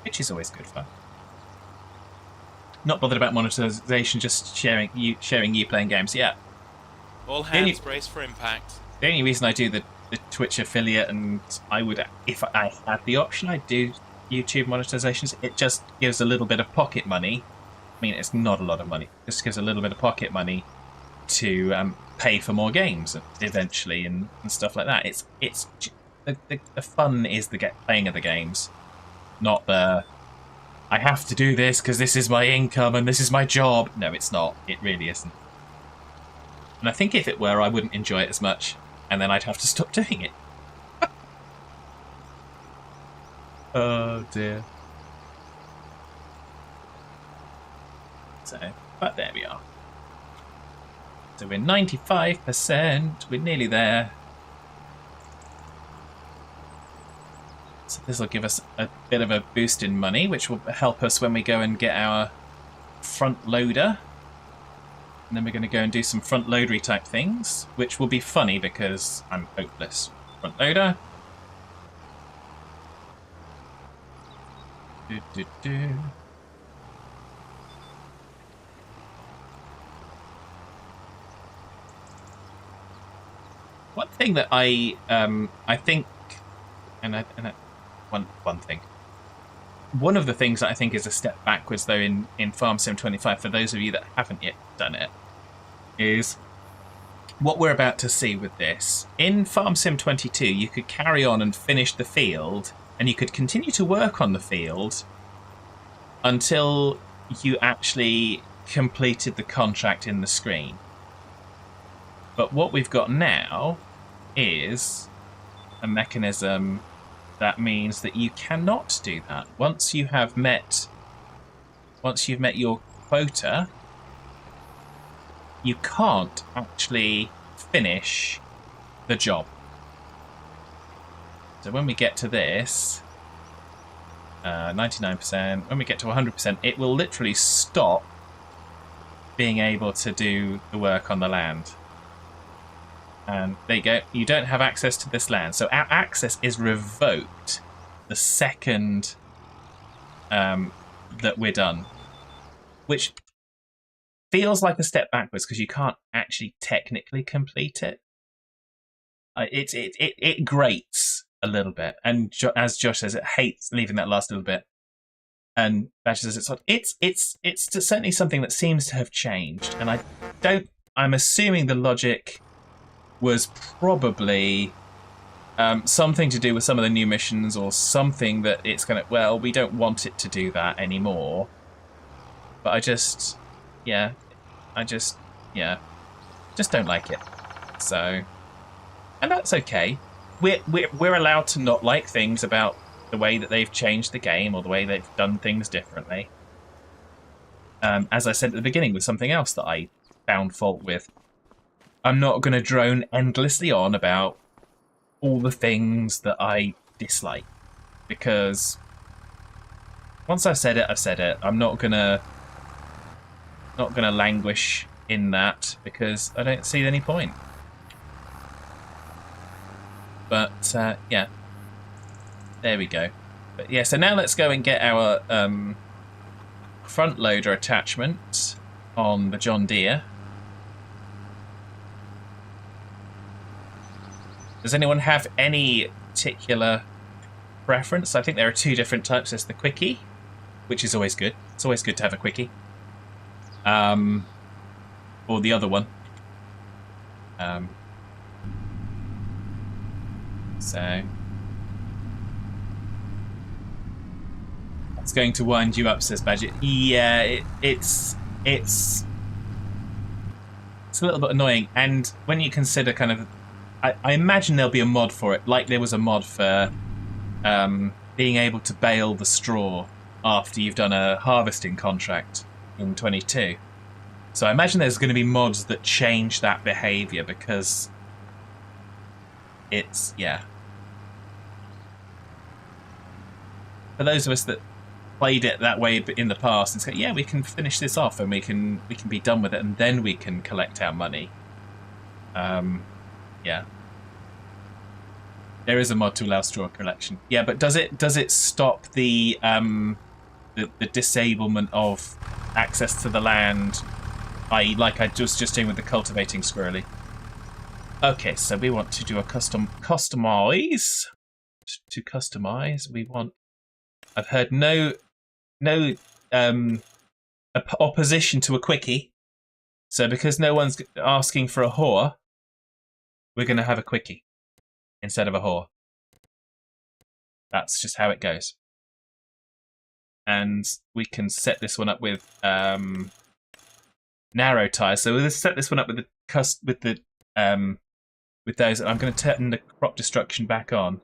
which is always good fun. Not bothered about monetization, just sharing you playing games. Yeah. All hands brace for impact. The only reason I do the Twitch affiliate, and I would, if I had the option, I'd do YouTube monetizations. It just gives a little bit of pocket money. I mean, it's not a lot of money. It just gives a little bit of pocket money to pay for more games eventually and stuff like that. It's the fun is the playing of the games, not the I have to do this because this is my income and this is my job. No, it's not. It really isn't. And I think if it were, I wouldn't enjoy it as much, and then I'd have to stop doing it. Oh dear. So, but there we are. So we're 95%. We're nearly there. So this will give us a bit of a boost in money, which will help us when we go and get our front loader. And then we're going to go and do some front loadery type things, which will be funny because I'm hopeless. Front loader. One thing that I think, one thing. One of the things that I think is a step backwards, though, in Farm Sim 25, for those of you that haven't yet done it, is what we're about to see with this. In Farm Sim 22, you could carry on and finish the field, and you could continue to work on the field until you actually completed the contract in the screen. But what we've got now is a mechanism that means that you cannot do that. Once you've met your quota, you can't actually finish the job. So when we get to this, 99%, when we get to 100%, it will literally stop being able to do the work on the land. And there you go, you don't have access to this land. So our access is revoked the second that we're done. Which feels like a step backwards because you can't actually technically complete it. It grates a little bit. And as Josh says, it hates leaving that last little bit. And Badger says it's certainly something that seems to have changed. And I'm assuming the logic was probably something to do with some of the new missions, or something that it's going to, well, we don't want it to do that anymore. But I just don't like it. So, and that's okay. We're allowed to not like things about the way that they've changed the game or the way they've done things differently. As I said at the beginning, with something else that I found fault with. I'm not going to drone endlessly on about all the things that I dislike, because once I've said it, I've said it. I'm not gonna languish in that because I don't see any point. But yeah, there we go. But yeah, so now let's go and get our front loader attachment on the John Deere. Does anyone have any particular preference? I think there are two different types. There's the quickie, which is always good. It's always good to have a quickie. Or the other one. So that's going to wind you up, says Badger. Yeah, it's a little bit annoying, and when you consider kind of, I imagine there'll be a mod for it, like there was a mod for being able to bale the straw after you've done a harvesting contract in 22. So I imagine there's going to be mods that change that behaviour because it's, yeah. For those of us that played it that way in the past, it's like, yeah, we can finish this off and we can be done with it, and then we can collect our money. Yeah. There is a mod to allow straw collection. Yeah, but does it stop the disablement of access to the land, i.e. like I was just doing with the cultivating squirrely? Okay, so we want to do a customize. To customize, we want. I've heard no opposition to a quickie. So because no one's asking for a whore, we're going to have a quickie instead of a whore. That's just how it goes. And we can set this one up with narrow tires. So we'll set this one up with those. I'm going to turn the crop destruction back on.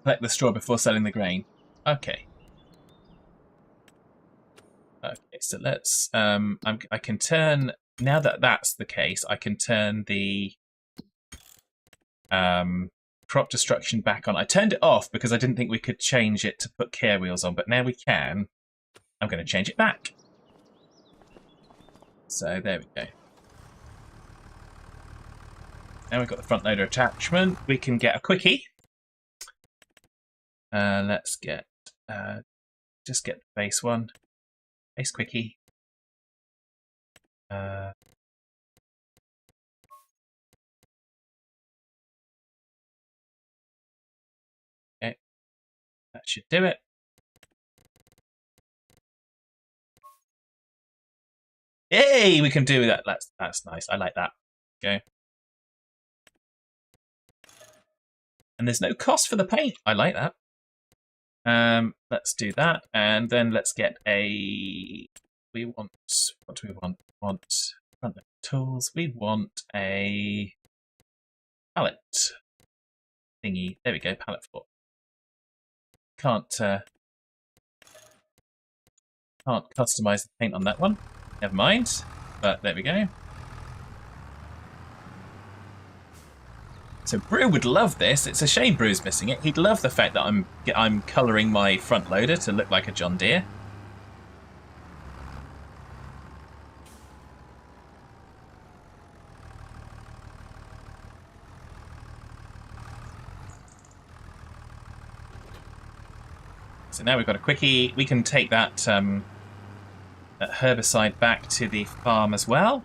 Collect the straw before selling the grain. Okay. Okay, so let's. I can turn, now that that's the case, I can turn the crop destruction back on. I turned it off because I didn't think we could change it to put care wheels on, but now we can. I'm going to change it back. So there we go. Now we've got the front loader attachment. We can get a quickie. Let's get just get the base one. Base quickie. Okay, that should do it. Hey, we can do that. That's nice. I like that. Okay. And there's no cost for the paint. I like that. Let's do that, and then let's get a. We want. What do we want? We want front load tools. We want a pallet thingy. There we go. Pallet fork. Can't customize the paint on that one. Never mind. But there we go. So Brew would love this. It's a shame Brew's missing it. He'd love the fact that I'm colouring my front loader to look like a John Deere. So now we've got a quickie. We can take that herbicide back to the farm as well.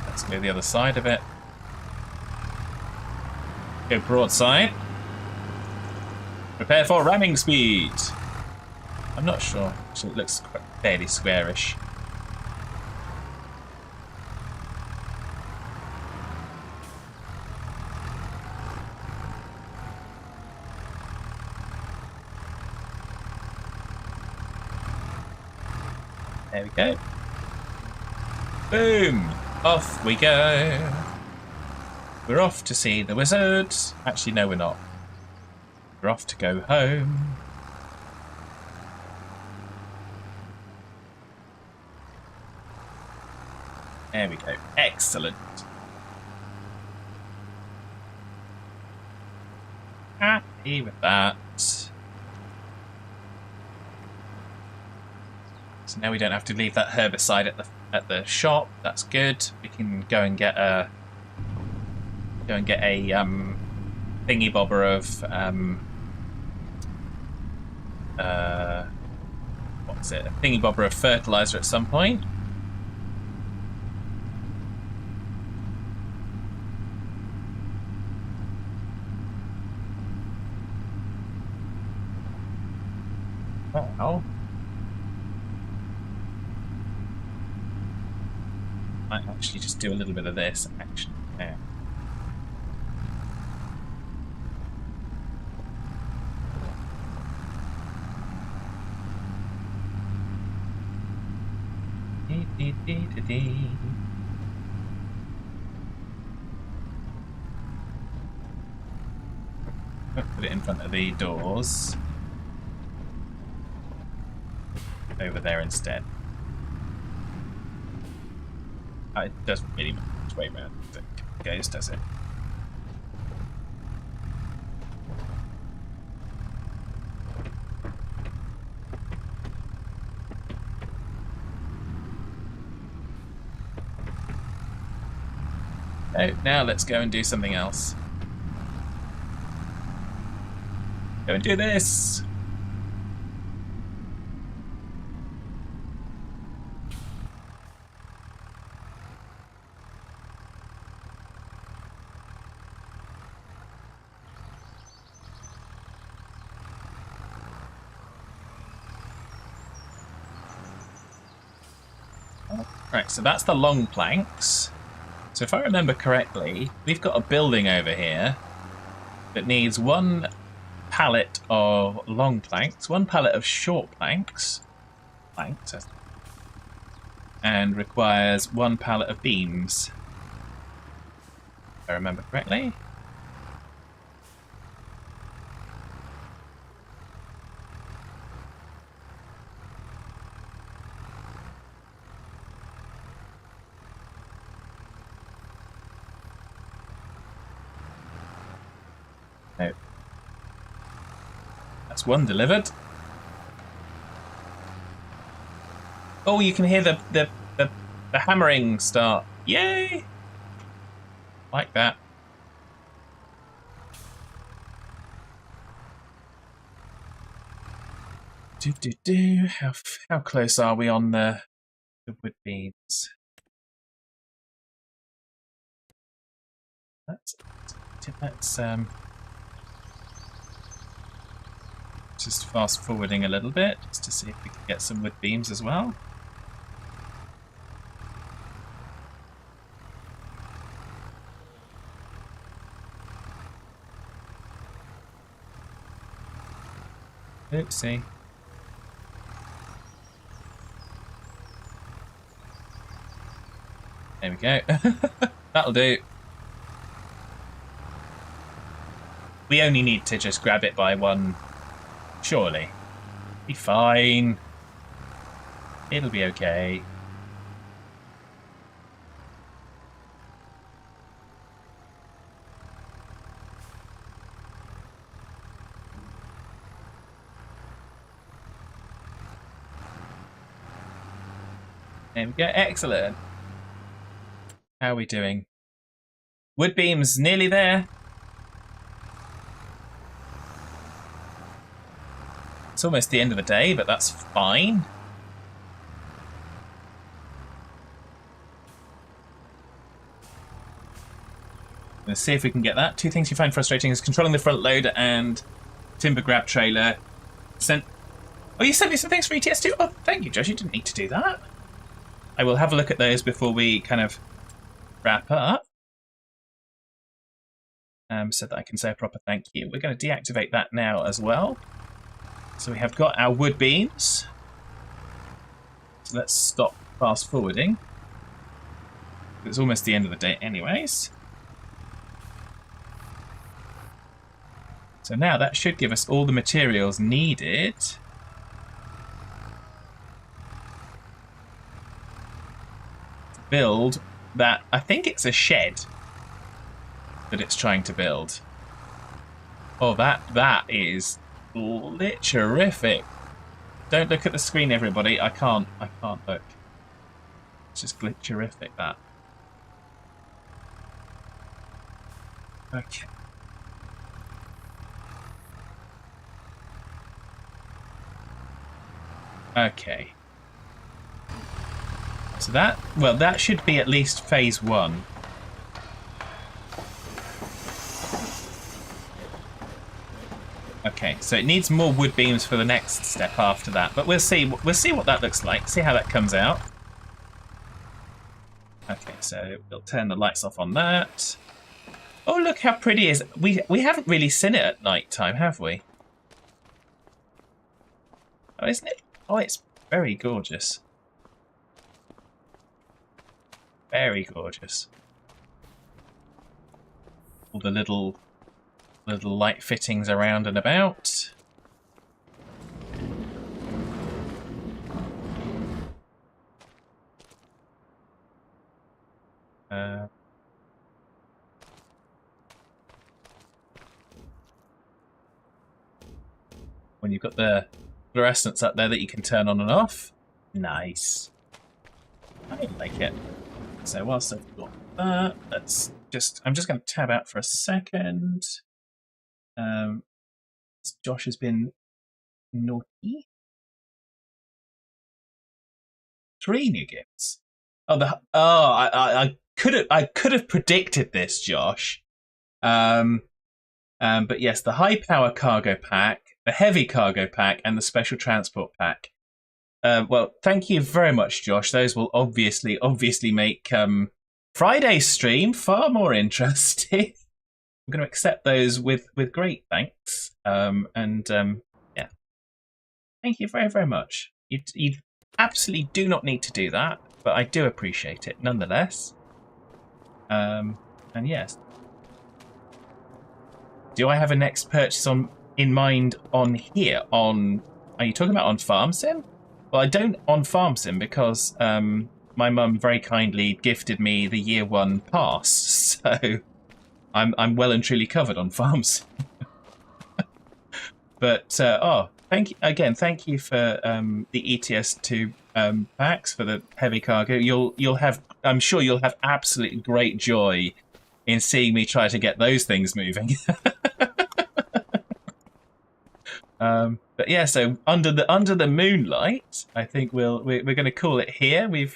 Let's go the other side of it. Go broadside. Prepare for ramming speed. I'm not sure. Actually, it looks fairly squarish. There we go. Boom! Off we go. We're off to see the wizard. Actually, no, we're not. We're off to go home. There we go. Excellent. Happy with that. So now we don't have to leave that herbicide at the shop. That's good. We can go and get a thingy bobber of what's it? A thingy bobber of fertilizer at some point. Well, might actually just do a little bit of this action there. Put it in front of the doors. Over there instead. It doesn't really matter which way around it goes, does it? Oh, now let's go and do something else. Go and do this! Right, so that's the long planks. So if I remember correctly, we've got a building over here that needs one pallet of long planks, one pallet of short planks, and requires one pallet of beams. If I remember correctly. No. That's one delivered. Oh, you can hear the hammering start. Yay! Like that. How close are we on the wood beams? Let's just fast forwarding a little bit just to see if we can get some wood beams as well. Oopsie. There we go. That'll do. We only need to just grab it by one, surely. Be fine. It'll be okay. There we go. Excellent. How are we doing? Wood beams nearly there. It's almost the end of the day, but that's fine. Let's see if we can get that. Two things you find frustrating is controlling the front loader and timber grab trailer. Oh, you sent me some things for ETS2? Oh, thank you, Josh. You didn't need to do that. I will have a look at those before we kind of wrap up. So that I can say a proper thank you. We're going to deactivate that now as well. So we have got our wood beams. So let's stop fast forwarding. It's almost the end of the day anyways. So now that should give us all the materials needed. build that. I think it's a shed that it's trying to build. Oh, that is glitcherific. Don't look at the screen, everybody. I can't look. It's just glitcherific, that. Okay. Okay. So that should be at least phase 1. Okay, so it needs more wood beams for the next step after that, but we'll see what that looks like. See how that comes out. Okay, so we'll turn the lights off on that. Oh, look how pretty it is. We haven't really seen it at night time, have we? Oh, isn't it? Oh, it's very gorgeous. Very gorgeous. All the little light fittings around and about. When you've got the fluorescents up there that you can turn on and off. Nice. I like it. So whilst I've got that, I'm just going to tab out for a second. Josh has been naughty. 3 new gifts. I could have predicted this, Josh. But yes, the high power cargo pack, the heavy cargo pack, and the special transport pack. Well, thank you very much, Josh. Those will obviously make Friday's stream far more interesting. I'm going to accept those with great thanks. Yeah, thank you very, very much. You absolutely do not need to do that, but I do appreciate it nonetheless. And yes. Do I have a next purchase in mind on here? Are you talking about on Farm Sim? Well, I don't on Farm Sim because my mum very kindly gifted me the year 1 pass, so I'm well and truly covered on Farm Sim. But thank you again. Thank you for the ETS2 packs for the heavy cargo. You'll have, I'm sure you'll have absolutely great joy in seeing me try to get those things moving. But yeah, so under the moonlight, I think we're going to call it here. We've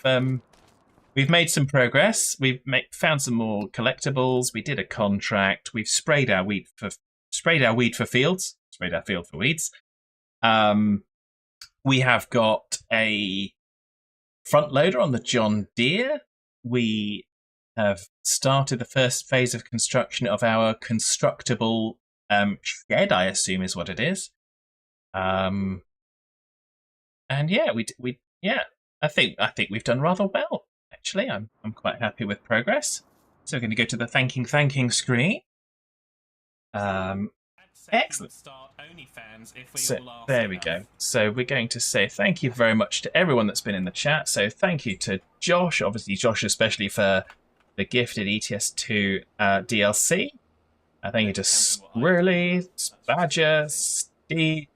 made some progress. We've found some more collectibles. We did a contract. We've sprayed our weed for fields. Sprayed our field for weeds. We have got a front loader on the John Deere. We have started the first phase of construction of our constructible shed, I assume is what it is. And yeah, I think we've done rather well. Actually, I'm quite happy with progress. So we're going to go to the thanking screen. Excellent. So there we go. So we're going to say thank you very much to everyone that's been in the chat. So thank you to Josh, obviously Josh especially for the gifted ETS2 DLC. Thank you to Squirrely, Badger, Steve,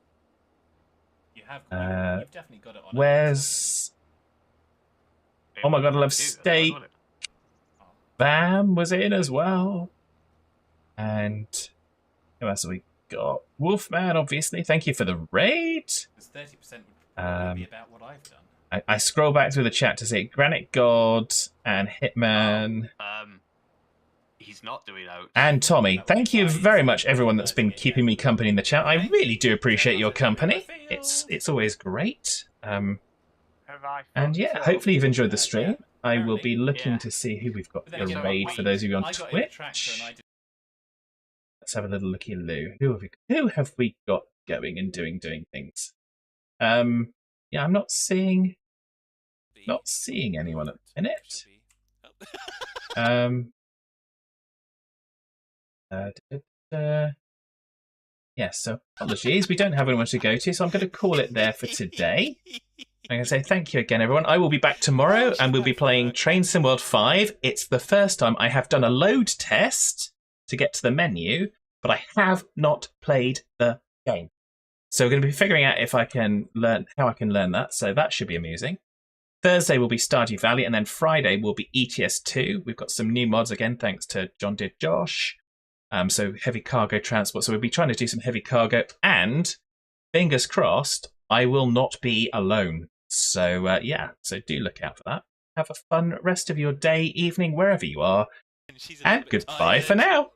Wes. Oh my god, I love State. Bam was in as well. And who else have we got? Wolfman, obviously. Thank you for the raid. 30% would probably be about what I've done. I scroll back through the chat to see Granite God and Hitman. He's not doing out. And Tommy. Thank you very much, everyone that's been keeping me company in the chat. I really do appreciate your company. It's always great. And yeah, hopefully you've enjoyed the stream. I will be looking to see who we've got the raid for those of you on Twitch. Let's have a little looky-loo. Who have we got going and doing things? Yeah, I'm not seeing anyone at the minute. Yeah, so apologies, we don't have anyone to go to, so I'm going to call it there for today. I'm going to say thank you again, everyone. I will be back tomorrow, and we'll be playing Train Sim World 5. It's the first time I have done a load test to get to the menu, but I have not played the game. So we're going to be figuring out if I can learn how I can learn that. So that should be amusing. Thursday will be Stardew Valley, and then Friday will be ETS2. We've got some new mods again, thanks to John Did Josh. So heavy cargo transport. So we'll be trying to do some heavy cargo, and fingers crossed, I will not be alone. So yeah, so do look out for that. Have a fun rest of your day, evening, wherever you are, She's a and little bit goodbye tired. for now.